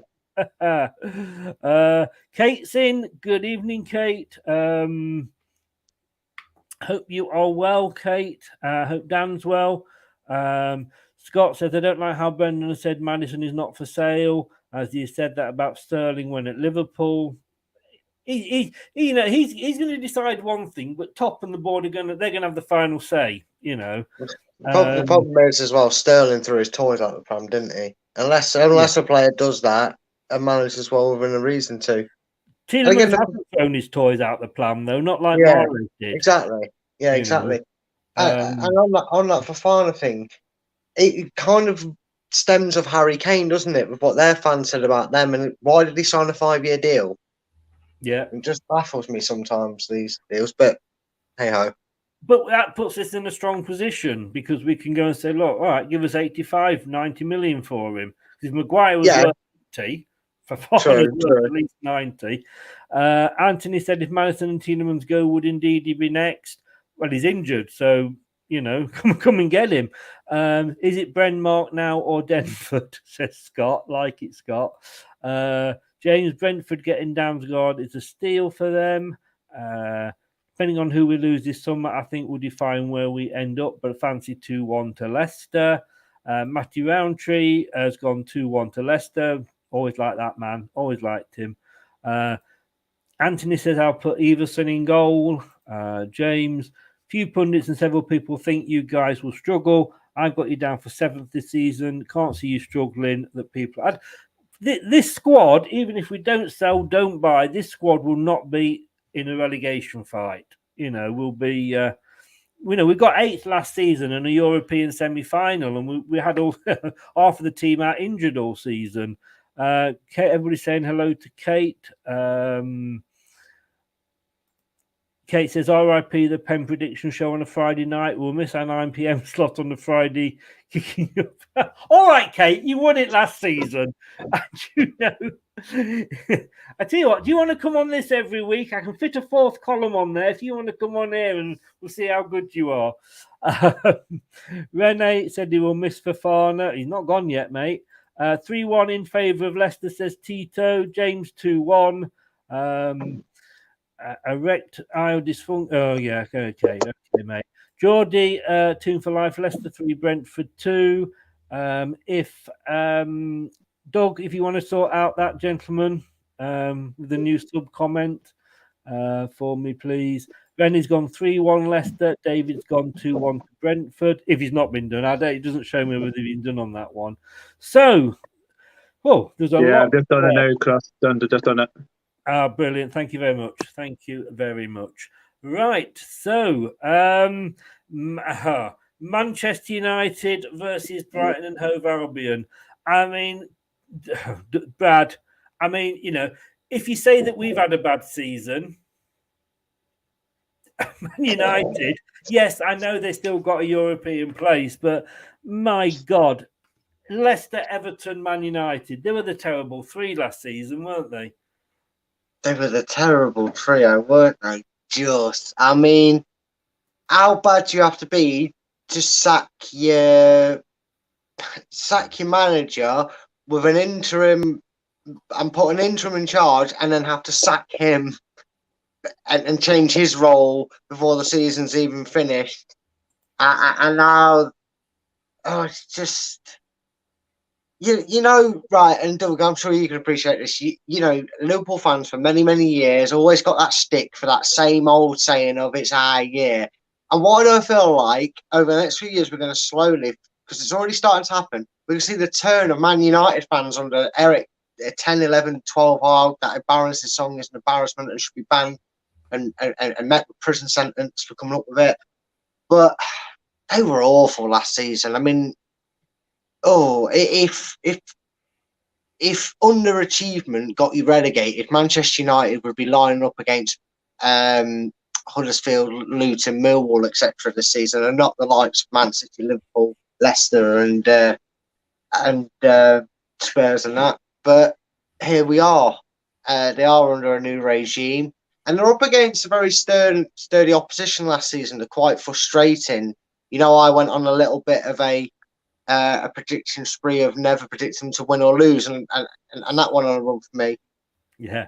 Kate's in. Good evening, Kate. Hope you are well, Kate. Hope Dan's well. Scott says, I don't like how Brendan has said Maddison is not for sale, as he said that about Sterling when at Liverpool. He's going to decide one thing, but Top and the board they're going to have the final say. The problem is as well, Sterling threw his toys out the pram, didn't he? Unless a player does that, a manager's well within a reason to. Tielemans hasn't thrown his toys out the pram, though, not like Mahrez did. Exactly. Yeah, exactly. And on that Fofana thing, it kind of stems of Harry Kane, doesn't it, with what their fans said about them, and why did he sign a 5-year deal? Yeah. It just baffles me sometimes, these deals, but hey-ho. But that puts us in a strong position because we can go and say, look, all right, give us 85, 90 million for him. Because Maguire was worth 80, Fofana was worth at least 90. Anthony said if Maddison and Tielemans go, would indeed he be next? Well, he's injured, so, come and get him. Is it Brenmark now or Denford? Says Scott. Like it, Scott. James, Brentford getting Damsgaard is a steal for them. Depending on who we lose this summer, I think will define where we end up. But I fancy 2-1 to Leicester. Matthew Roundtree has gone 2-1 to Leicester. Always like that man. Always liked him. Anthony says I'll put Everson in goal. James, few pundits and several people think you guys will struggle. I've got you down for 7th this season. Can't see you struggling. This squad, even if we don't sell, don't buy, this squad will not be in a relegation fight. We'll be. We got 8th last season in a European semi-final, and we had all half of the team out injured all season. Kate, everybody's saying hello to Kate. Kate says, RIP the Pen Prediction Show on a Friday night. We'll miss our 9 p.m. slot on the Friday. All right, Kate, you won it last season. And I tell you what, do you want to come on this every week? I can fit a 4th column on there if you want to come on here, and we'll see how good you are. Rene said he will miss Fofana. He's not gone yet, mate. 3-1 in favour of Leicester, says Tito. James 2-1. Erectile dysfunction. Oh, yeah. Okay, mate. Geordie, Tune for Life, Leicester 3, Brentford 2. Doug, if you want to sort out that gentleman with the new sub comment for me, please. Benny's gone 3-1 Leicester. David's gone 2-1 to Brentford. If he's not been done, it doesn't show me whether he's been done on that one. So, there's a lot. Yeah, I've just done it now, Chris. Just done it. Brilliant. Thank you very much. Thank you very much. Right. So, Manchester United versus Brighton and Hove Albion. I mean, Brad, if you say that we've had a bad season, Man United, yes, I know they still got a European place, but my God, Leicester, Everton, Man United, they were the terrible 3 last season, weren't they? They were the terrible trio, weren't they? How bad do you have to be to sack your manager with an interim and put an interim in charge, and then have to sack him and change his role before the season's even finished? And now, it's just. Right, and Doug, I'm sure you can appreciate this. Liverpool fans for many, many years always got that stick for that same old saying of it's our year. And why do I feel like over the next few years we're going to slowly, because it's already starting to happen, we're going to see the turn of Man United fans under Eric 10, 11, 12 hard, that embarrassing song is an embarrassment and should be banned and met with prison sentence for coming up with it. But they were awful last season. If underachievement got you relegated, Manchester United would be lining up against Huddersfield, Luton, Millwall, etc. this season, and not the likes of Man City, Liverpool, Leicester, and Spurs and that. But here we are. They are under a new regime, and they're up against a very sturdy opposition last season. They're quite frustrating. I went on a little bit of a prediction spree of never predicting them to win or lose, and that one on a run for me. Yeah.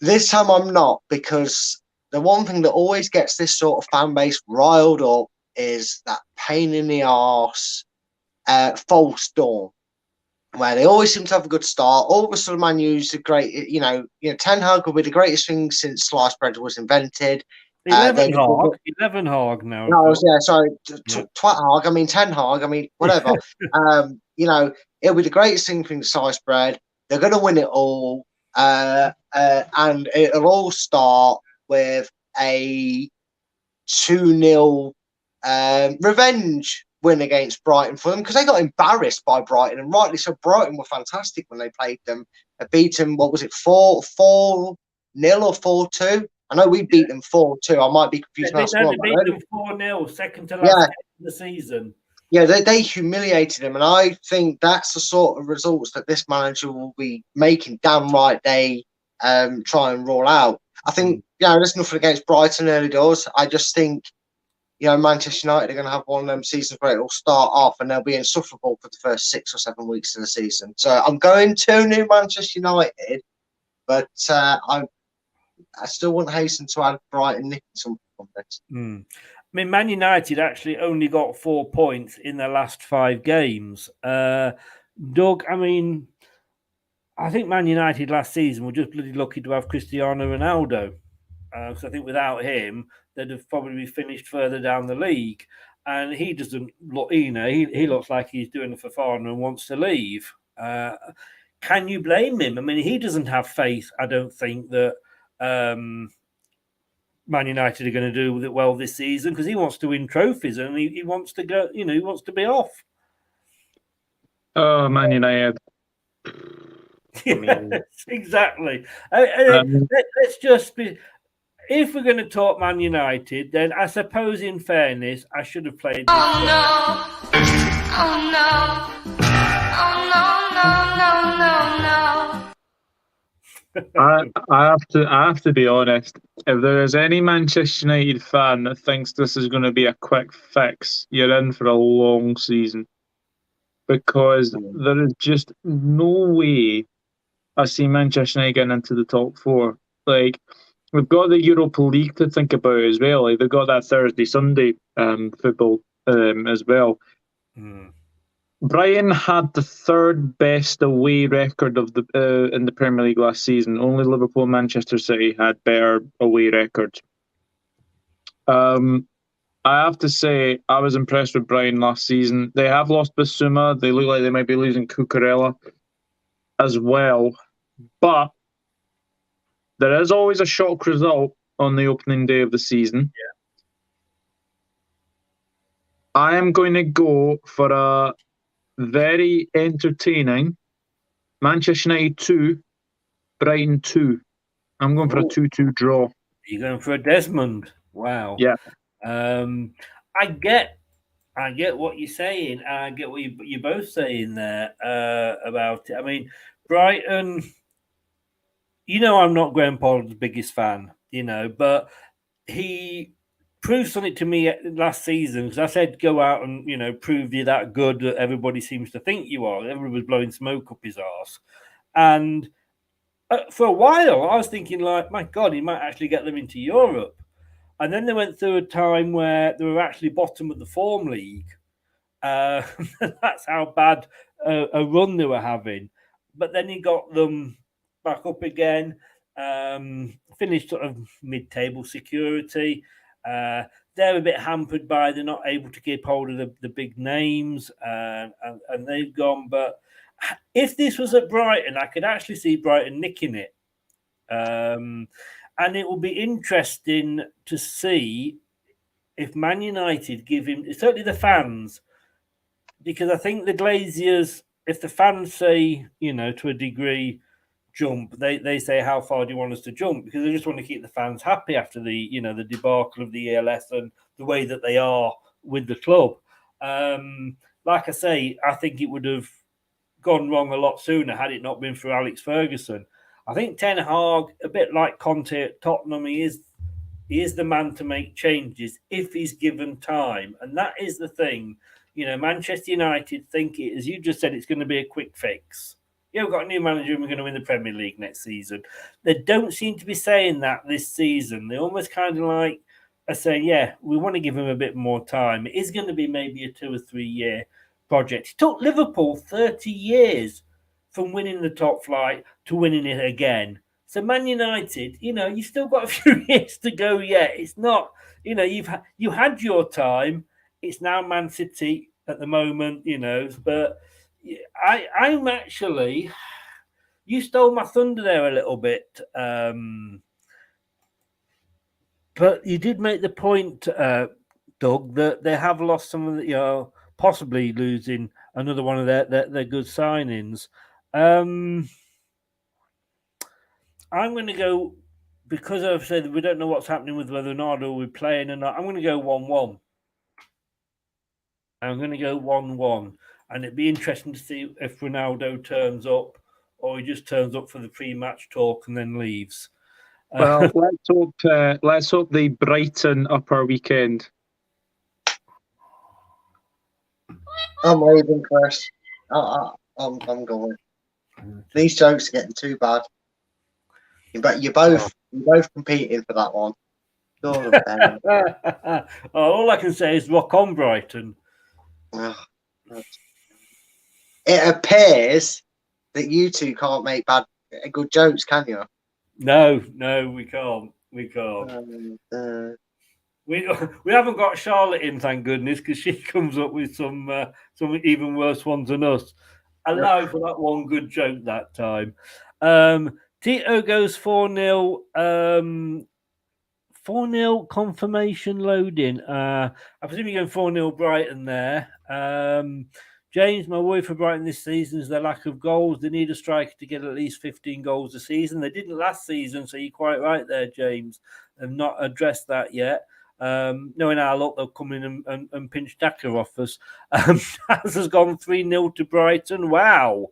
This time I'm not, because the one thing that always gets this sort of fan base riled up is that pain in the arse false dawn, where they always seem to have a good start. All of a sudden, Man U's a great, Ten Hag will be the greatest thing since sliced bread was invented. 11 Hag now. No, yeah, sorry, Twat Hag. I mean, 10 Hag. I mean, whatever. It'll be the greatest thing from sliced bread. They're going to win it all, and it'll all start with a 2-0 revenge win against Brighton for them, because they got embarrassed by Brighton, and rightly so. Brighton were fantastic when they played them. They beat them, what was it, 4-0 or 4-2? I know we beat them 4-2. I might be confused. They beat them 4-0, second to last of the season. Yeah, they humiliated them, and I think that's the sort of results that this manager will be making. Damn right they try and roll out. I think, there's nothing against Brighton early doors. I just think Manchester United are going to have one of them seasons where it'll start off and they'll be insufferable for the first 6 or 7 weeks of the season. So I'm going 2-0 Manchester United, but I still wouldn't hasten to add Brighton nicking something from this. I mean, Man United actually only got 4 points in their last 5 games. Doug, I mean, I think Man United last season were just bloody lucky to have Cristiano Ronaldo. Because I think without him, they'd have probably finished further down the league. And he doesn't look, he looks like he's doing it for fun and wants to leave. Can you blame him? I mean, he doesn't have faith, I don't think, that Man United are going to do well this season because he wants to win trophies and he wants to go, he wants to be off. Oh, Man United. Yes, exactly. Let's just be. If we're going to talk Man United, then I suppose, in fairness, I should have played. Oh no! Oh no! Oh no! No! I have to be honest. If there is any Manchester United fan that thinks this is going to be a quick fix, you're in for a long season. Because there is just no way I see Manchester United getting into the top 4. Like, we've got the Europa League to think about as well. Like, they've got that Thursday, Sunday football as well. Brighton had the 3rd best away record of the in the Premier League last season. Only Liverpool and Manchester City had better away records. I have to say, I was impressed with Brighton last season. They have lost Basuma. They look like they might be losing Cucurella as well. But there is always a shock result on the opening day of the season. Yeah. I am going to go for a very entertaining Manchester United 2, Brighton 2. I'm going for a 2-2 draw. You're going for a Desmond? Wow. Yeah. I get what you're saying. I get what you're both saying there about it. I mean, Brighton, I'm not Graham Potter's biggest fan, but he proved something to me last season because I said, go out and, prove you're that good that everybody seems to think you are. Everybody was blowing smoke up his arse. And for a while, I was thinking, like, my God, he might actually get them into Europe. And then they went through a time where they were actually bottom of the form league. That's how bad a run they were having. But then he got them back up again, finished sort of mid-table security. They're a bit hampered by they're not able to keep hold of the big names, and they've gone. But if this was at Brighton, I could actually see Brighton nicking it. And it will be interesting to see if Man United give him, certainly the fans, because I think the Glaziers, if the fans say, to a degree, jump, they say, how far do you want us to jump? Because they just want to keep the fans happy after the, the debacle of the ELS and the way that they are with the club. Like I say, I think it would have gone wrong a lot sooner had it not been for Alex Ferguson. I think Ten Hag, a bit like Conte at Tottenham, he is the man to make changes if he's given time. And that is the thing. Manchester United think it, as you just said, it's going to be a quick fix. We've got a new manager and we're going to win the Premier League next season. They don't seem to be saying that this season. They almost kind of like are saying, yeah, we want to give him a bit more time. It is going to be maybe a 2 or 3 year project. It took Liverpool 30 years from winning the top flight to winning it again. So Man United, you've still got a few years to go yet. It's not, you had your time. It's now Man City at the moment, but I'm actually, you stole my thunder there a little bit. But you did make the point, Doug, that they have lost some of the, possibly losing another one of their good signings. I'm going to go, because I've said we don't know what's happening with whether Ronaldo will be playing or not. I'm going to go 1-1. I'm going to go 1-1. And it'd be interesting to see if Ronaldo turns up or he just turns up for the pre-match talk and then leaves. Well, let's hope the Brighton upper weekend I'm leaving, Chris. I'm going. These jokes are getting too bad. But you're both competing for that one. All I can say is rock on, Brighton. It appears that you two can't make good jokes, can you? No, we can't. We haven't got Charlotte in, thank goodness, because she comes up with some even worse ones than us. Allow for that one good joke that time. Tito goes 4-0. 4-0 confirmation loading. I presume you're going 4-0 Brighton there. James, my worry for Brighton this season is their lack of goals. They need a striker to get at least 15 goals a season. They didn't last season, so you're quite right there, James. They've not addressed that yet. Knowing our luck, they'll come in and pinch Daka off us. Daz has gone 3-0 to Brighton. Wow,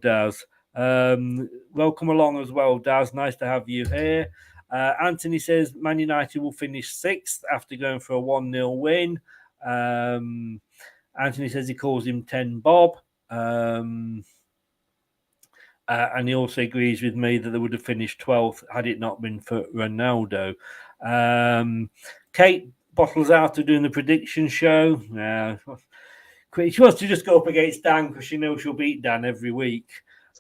Daz. Welcome along as well, Daz. Nice to have you here. Anthony says Man United will finish 6th after going for a 1-0 win. Anthony says he calls him 10 Bob. And he also agrees with me that they would have finished 12th had it not been for Ronaldo. Kate bottles out of doing the prediction show. She wants to just go up against Dan because she knows she'll beat Dan every week.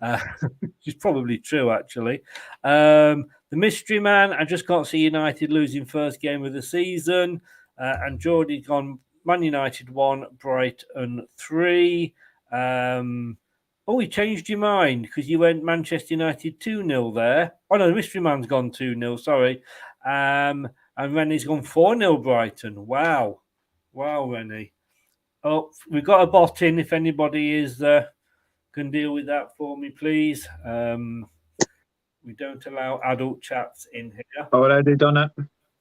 Which is probably true, actually. The mystery man, I just can't see United losing first game of the season. And Geordie's gone Man United 1, Brighton 3. Oh, you changed your mind because you went Manchester United 2-0 there. Oh, no, the mystery man's gone 2-0, sorry. And Rennie's gone 4-0 Brighton. Wow, Rennie. Oh, we've got a bot in if anybody is... can deal with that for me, please. We don't allow adult chats in here. Already done it.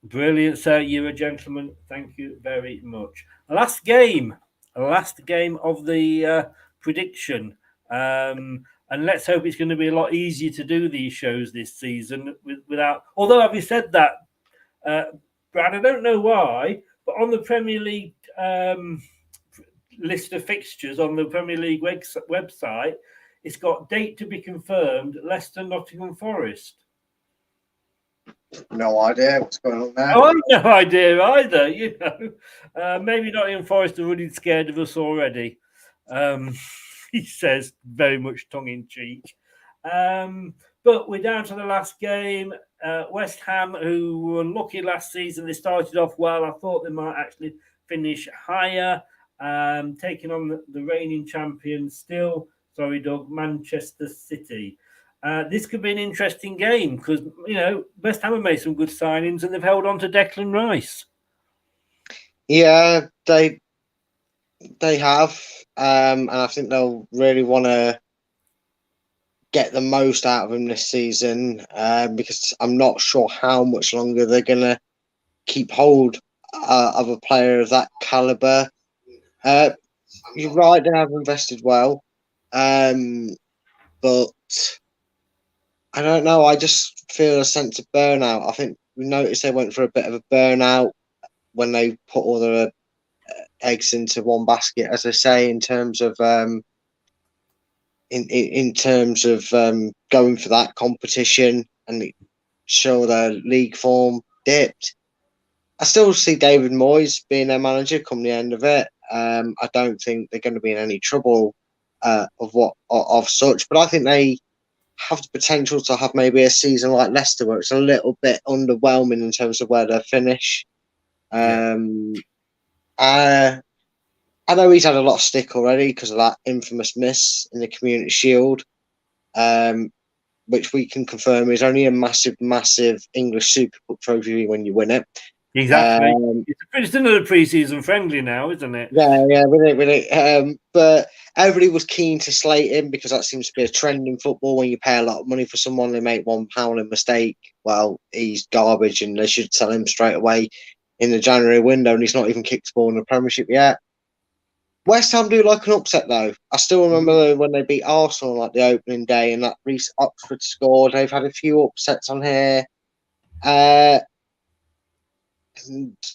Brilliant, sir. You're a gentleman. Thank you very much. Last game of the prediction. And let's hope it's going to be a lot easier to do these shows this season without. Although, having said that, Brad, I don't know why, but on the Premier League list of fixtures on the Premier League website, it's got date to be confirmed, Leicester, Nottingham Forest. No idea what's going on there. Oh, I have no idea either, maybe Nottingham Forest are really scared of us already. He says, very much tongue-in-cheek. But we're down to the last game. West Ham, who were lucky last season, they started off well. I thought they might actually finish higher. Taking on the reigning champion still, sorry, Doug, Manchester City. This could be an interesting game because, West Ham have made some good signings and they've held on to Declan Rice. Yeah, they have. And I think they'll really want to get the most out of him this season because I'm not sure how much longer they're going to keep hold of a player of that calibre. You're right, they have invested well, but I don't know. I just feel a sense of burnout. I think we noticed they went for a bit of a burnout when they put all their eggs into one basket, as I say, in terms of in terms of going for that competition and show their league form dipped. I still see David Moyes being their manager come the end of it. I don't think they're going to be in any trouble of such, but I think they have the potential to have maybe a season like Leicester where it's a little bit underwhelming in terms of where they finish. I know he's had a lot of stick already because of that infamous miss in the Community Shield, which we can confirm is only a massive English Super Cup trophy when you win it. Exactly. It's another pre-season friendly now, isn't it? Yeah, with it. But everybody was keen to slate him because that seems to be a trend in football. When you pay a lot of money for someone, they make £1 in mistake. Well, he's garbage, and they should sell him straight away in the January window. And he's not even kicked a ball in the Premiership yet. West Ham do like an upset though. I still remember when they beat Arsenal like the opening day, and that Reece Oxford scored. They've had a few upsets on here. And,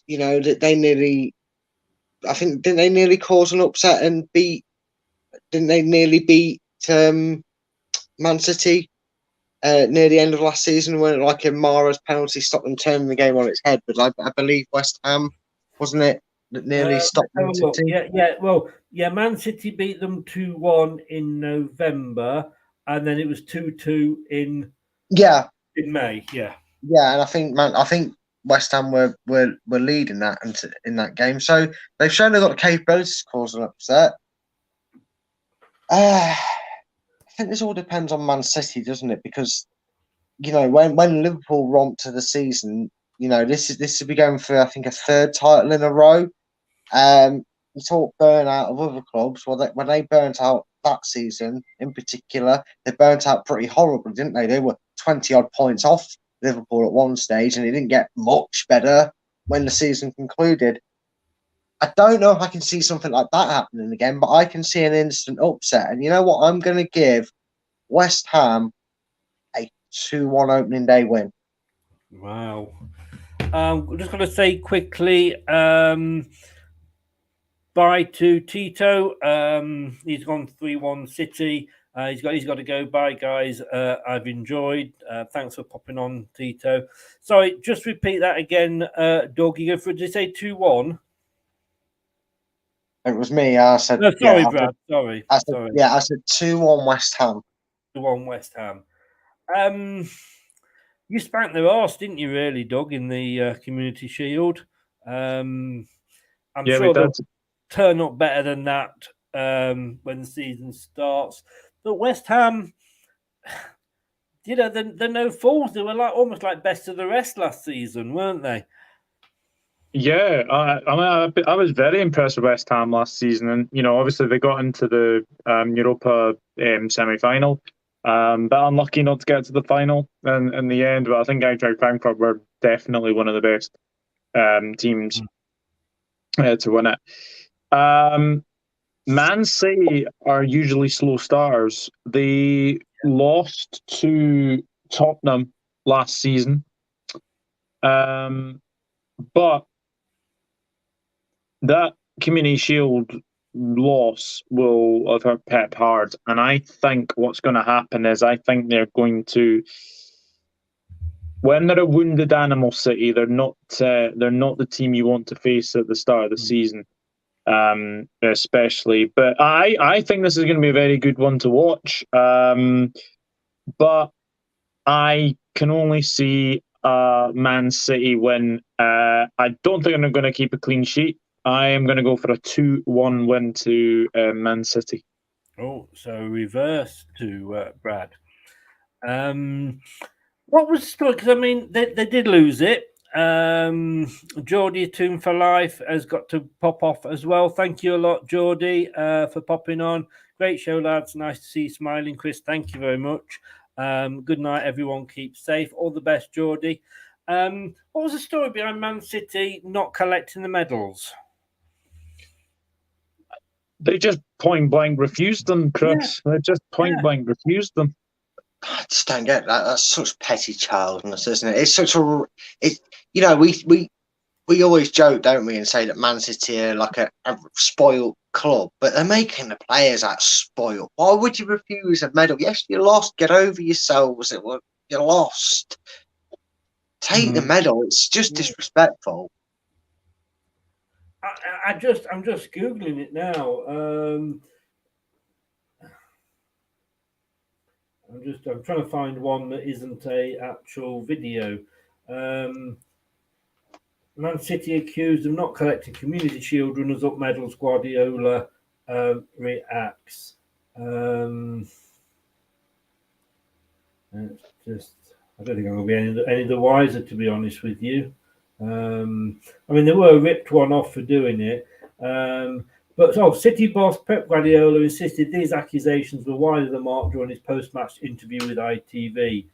they nearly I think didn't they nearly cause an upset and beat? Didn't they nearly beat Man City near the end of last season when like a Mara's penalty stopped them turning the game on its head? But I believe West Ham, wasn't it, that nearly stopped Man City? Yeah. Well, yeah, Man City beat them 2-1 in November, and then it was 2-2 in May. Yeah, and I think West Ham were leading that in that game, so they've shown they've got the capability to cause an upset. I think this all depends on Man City, doesn't it? Because when Liverpool romp to the season, this will be going for I think a third title in a row. You talk burnout of other clubs. Well, when they burnt out that season in particular, they burnt out pretty horribly, didn't they? They were 20 odd points off Liverpool at one stage, and it didn't get much better when the season concluded. I don't know if I can see something like that happening again, but I can see an instant upset. And you know what? I'm going to give West Ham a 2-1 opening day win. Wow. I'm just going to say quickly, bye to Tito. He's gone 3-1 City. He's got to go. Bye, guys. I've enjoyed. Thanks for popping on, Tito. Sorry, just repeat that again, Doug. You go for, did you say 2-1? It was me. I said. No, sorry, Brad. Sorry. I said 2-1 West Ham. 2-1 West Ham. You spanked their arse, didn't you, really, Doug, in the Community Shield? I'm sure they'll turn up better than that when the season starts. But West Ham, they're no fools. They were almost like best of the rest last season, weren't they? Yeah, I was very impressed with West Ham last season, and obviously they got into the Europa semi-final, but unlucky not to get to the final in the end. But I think Eintracht Frankfurt were definitely one of the best teams to win it. Man City are usually slow starters. They lost to Tottenham last season, but that Community Shield loss will have hurt Pep hard, and I think what's going to happen is I think they're going to, when they're a wounded animal City, they're not the team you want to face at the start of the season, especially. But I think this is going to be a very good one to watch. But I can only see Man City win. I don't think they're going to keep a clean sheet. I am going to go for a 2-1 win to Man City. Oh, so reverse to Brad. What was the story? Because, I mean, they did lose it. Geordie Tomb for Life has got to pop off as well. Thank you a lot, Geordie, for popping on. Great show, lads. Nice to see you smiling, Chris. Thank you very much. Good night, everyone. Keep safe. All the best, Geordie. What was the story behind Man City not collecting the medals? They just point blank refused them, Chris. Yeah. They just point blank refused them. I just don't get that. That's such petty childness, isn't it? It's such a. We always joke, don't we, and say that Man City are like a spoiled club, but they're making the players out spoiled. Why would you refuse a medal? Yes, you lost. Get over yourselves. You lost. Take the medal. It's just disrespectful. I'm just googling it now. I'm trying to find one that isn't a actual video. Man City accused of not collecting Community Shield runners-up medals. Guardiola reacts. It's just, I don't think I'm going to be any the wiser, to be honest with you. I mean, they were ripped one off for doing it. But City boss Pep Guardiola insisted these accusations were wide of the mark during his post-match interview with ITV.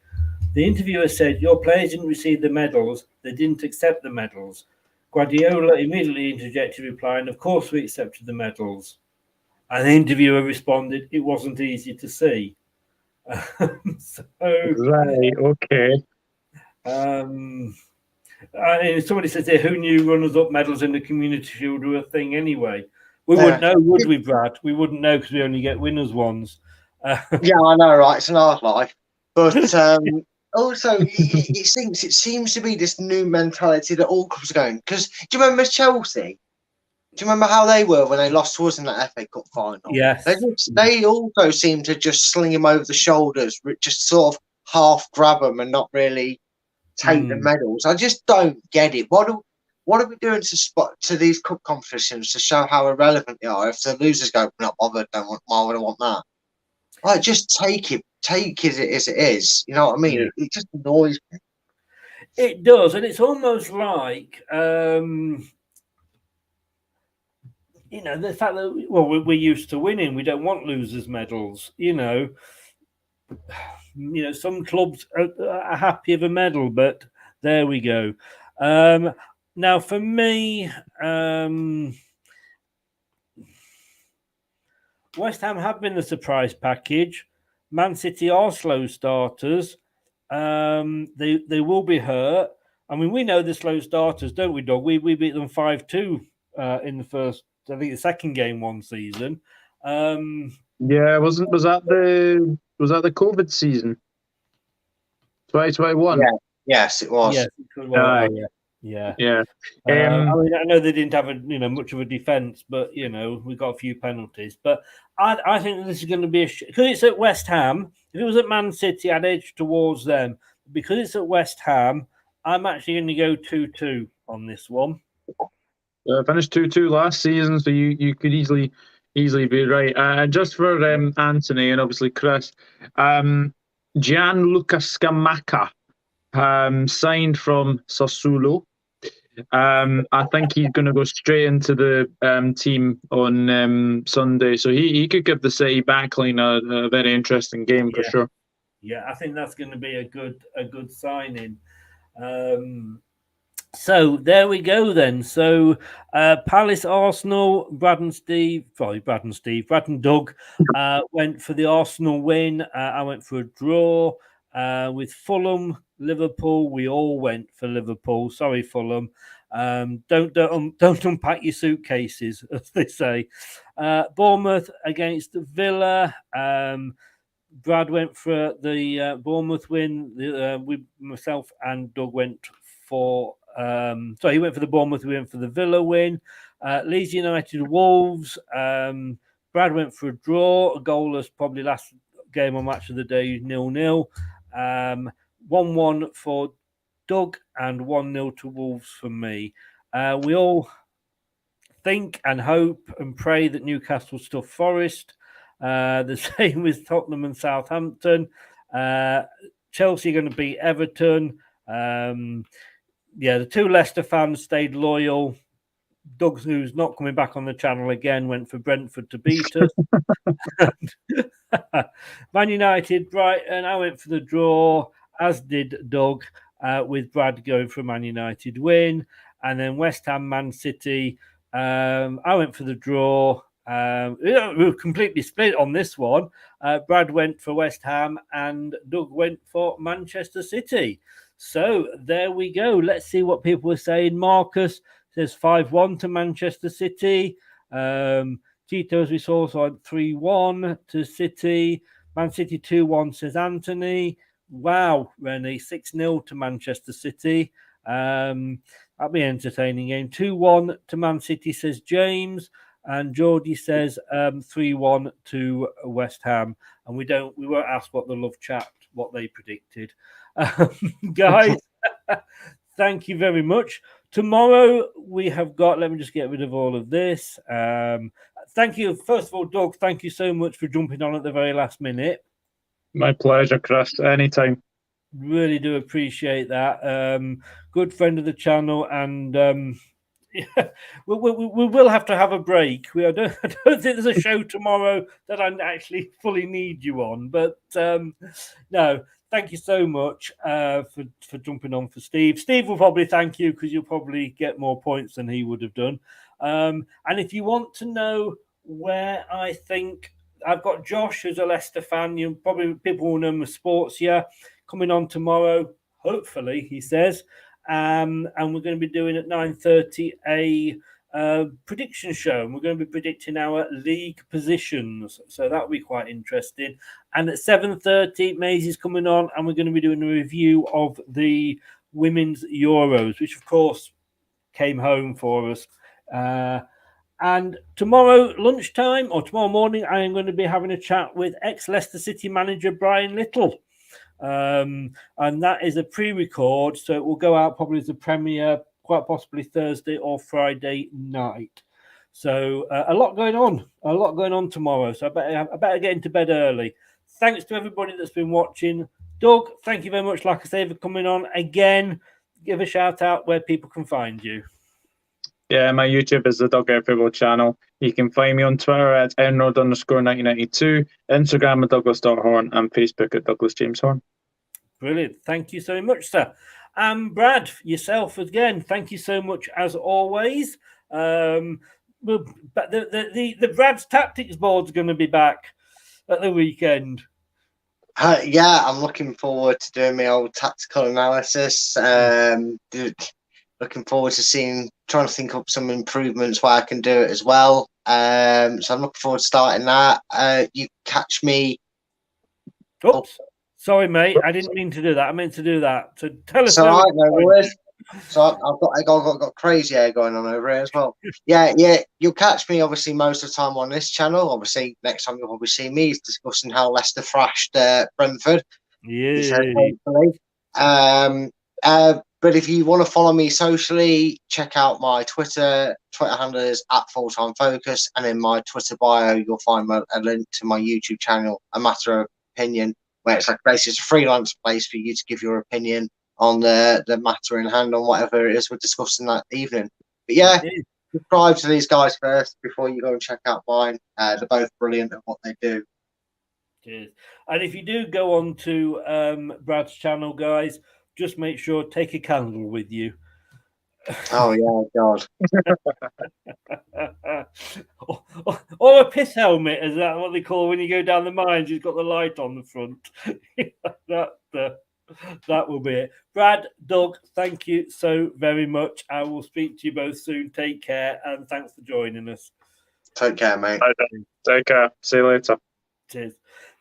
The interviewer said, "Your players didn't receive the medals. They didn't accept the medals." Guardiola immediately interjected, replying, "Of course we accepted the medals." And the interviewer responded, "It wasn't easy to see." Right, okay. Somebody says here, who knew runners-up medals in the Community Shield were a thing anyway? We wouldn't know, would we, Brad? We wouldn't know because we only get winners' ones. Yeah, I know, right? It's an hard life. But also, it seems to be this new mentality that all clubs are going. Because do you remember Chelsea? Do you remember how they were when they lost to us in that FA Cup final? Yes. They also seem to just sling him over the shoulders, just sort of half grab them and not really take the medals. I just don't get it. What are we doing to these cup competitions to show how irrelevant they are? If the losers go, not bothered, why would I want that? Like, just take it as it is. You know what I mean? Yeah. It just annoys me. It does, and it's almost like the fact that we're used to winning. We don't want losers' medals. Some clubs are happy of a medal, but there we go. Now, for me, West Ham have been the surprise package. Man City are slow starters. They will be hurt. I mean, we know the slow starters, don't we, Dog? We beat them 5-2 in the first, I think, the second game one season. Yeah, was that the COVID season? 2021. Yeah. Yes, it was. Yes, it could well. Yeah. I mean, I know they didn't have much of a defense, but we got a few penalties. But I think this is going to be because it's at West Ham. If it was at Man City, I'd edge towards them. Because it's at West Ham, I'm actually going to go 2-2 on this one. Finished 2-2 last season, so you could easily be right. Just for Anthony and obviously Chris, Gianluca Scamacca signed from Sassuolo. I think he's going to go straight into the team on Sunday, so he could give the City backline a very interesting game for sure. Yeah, I think that's going to be a good signing. So there we go then. So Palace, Arsenal, Brad and Doug went for the Arsenal win. I went for a draw with Fulham, Liverpool. We all went for Liverpool. Sorry, Fulham. Don't unpack your suitcases, as they say. Bournemouth against Villa. Brad went for the Bournemouth win. Myself and Doug went for. He went for the Bournemouth. We went for the Villa win. Leeds United, Wolves. Brad went for a draw. A goalless, probably last game on Match of the Day, 0-0. 1-1 for Doug and 1-0 to Wolves for me. We all think and hope and pray that Newcastle stuff Forest. The same with Tottenham and Southampton. Chelsea are going to beat Everton. The two Leicester fans stayed loyal. Doug, who's not coming back on the channel again, went for Brentford to beat us. Man United, Brighton, I went for the draw, as did Doug, with Brad going for a Man United win. And then West Ham, Man City, I went for the draw. We were completely split on this one. Brad went for West Ham and Doug went for Manchester City. So there we go. Let's see what people are saying. Marcus says 5-1 to Manchester City. Tito, as we saw, so 3-1 to City. Man City 2-1, says Anthony. Wow, Rennie, 6-0 to Manchester City. That'll be an entertaining game. 2-1 to Man City, says James. And Geordie says 3-1 to West Ham. And we won't ask what the love chat, what they predicted. Guys, thank you very much. Tomorrow we have got, let me just get rid of all of this. Thank you. First of all, Doug, thank you so much for jumping on at the very last minute. My pleasure, Chris. Anytime. Really do appreciate that. Good friend of the channel, and we will have to have a break. I don't think there's a show tomorrow that I actually fully need you on, but no. Thank you so much for jumping on for Steve. Steve will probably thank you because you'll probably get more points than he would have done. And if you want to know where I think I've got Josh, who's a Leicester fan, probably people will know him as sports, coming on tomorrow, hopefully, he says. and we're going to be doing at 9:30 a prediction show, and we're going to be predicting our league positions, so that'll be quite interesting. And at 7:30 Maisie's coming on, and we're going to be doing a review of the Women's Euros, which of course came home for us. And tomorrow lunchtime or tomorrow morning, I am going to be having a chat with ex-Leicester City manager Brian Little. And that is a pre-record, so it will go out probably as a premiere, quite possibly Thursday or Friday night. So a lot going on tomorrow. So I better get into bed early. Thanks to everybody that's been watching. Doug, thank you very much, like I say, for coming on again. Give a shout out where people can find you. Yeah, my YouTube is the Dugout Football channel. You can find me on Twitter at nrod_1992, Instagram at Douglas.Horn, and Facebook at Douglas James Horn. Brilliant. Thank you so much, sir. And Brad, yourself again, thank you so much as always. But the Brad's Tactics board's going to be back at the weekend. Yeah, I'm looking forward to doing my old tactical analysis. Looking forward to trying to think up some improvements where I can do it as well. So I'm looking forward to starting that. You catch me. Oops. Sorry, mate. I didn't mean to do that. I meant to do that. So tell us. So I've got crazy hair going on over here as well. Yeah. You'll catch me obviously most of the time on this channel. Obviously, next time you'll probably see me is discussing how Leicester thrashed Brentford. Yeah. But if you want to follow me socially, check out my Twitter. Twitter handle is @fulltimefocus, and in my Twitter bio, you'll find a link to my YouTube channel, A Matter of Opinion, where it's like basically it's a freelance place for you to give your opinion on the matter in hand on whatever it is we're discussing that evening. But yeah, subscribe to these guys first before you go and check out mine. They're both brilliant at what they do. Cheers. And if you do go on to Brad's channel, guys, just make sure take a candle with you. Oh yeah, God. or a piss helmet, is that what they call when you go down the mines? You've got the light on the front. That will be it. Brad, Doug, thank you so very much. I will speak to you both soon. Take care, and thanks for joining us. Take care, mate. Take care. See you later. Cheers.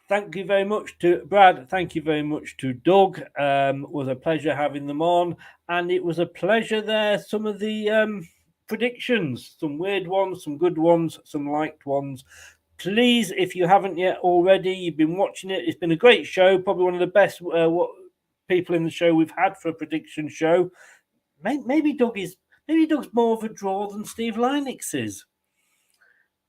Thank you very much to Brad. Thank you very much to Doug. It was a pleasure having them on. And it was a pleasure there. Some of the predictions, some weird ones, some good ones, some liked ones. Please, if you haven't yet already, you've been watching it. It's been a great show. Probably one of the best people in the show we've had for a prediction show. Maybe Doug's more of a draw than Steve Lynix is.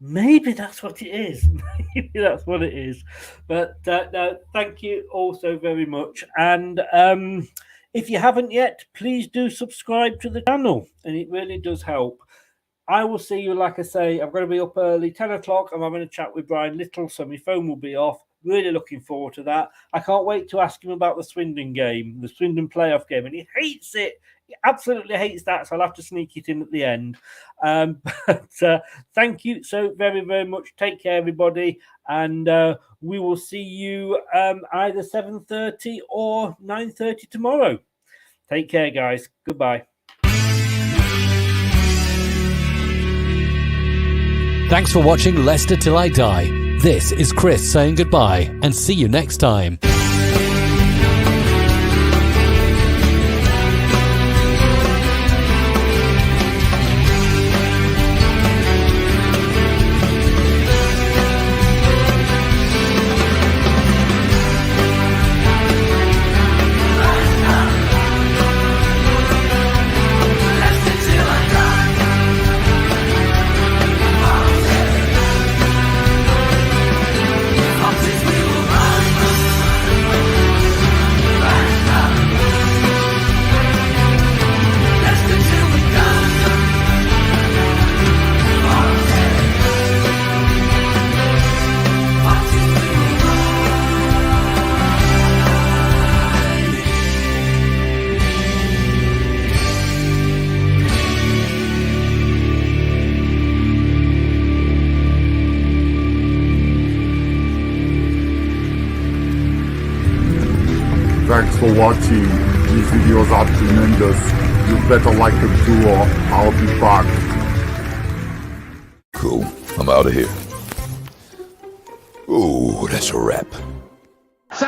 Maybe that's what it is. Maybe that's what it is. But no, thank you all so very much. And if you haven't yet, please do subscribe to the channel. And it really does help. I will see you, like I say, I'm going to be up early, 10 o'clock. I'm having a chat with Brian Little, so my phone will be off. Really looking forward to that. I can't wait to ask him about the Swindon game, the Swindon playoff game. And he hates it. He absolutely hates that, so I'll have to sneak it in at the end. But thank you so very, very much. Take care, everybody. And we will see you either 7:30 or 9:30 tomorrow. Take care, guys. Goodbye. Thanks for watching Leicester Till I Die. This is Chris saying goodbye and see you next time. Thanks for watching. These videos are tremendous. You better like them too, or I'll be back. Cool. I'm out of here. Ooh, that's a wrap. So,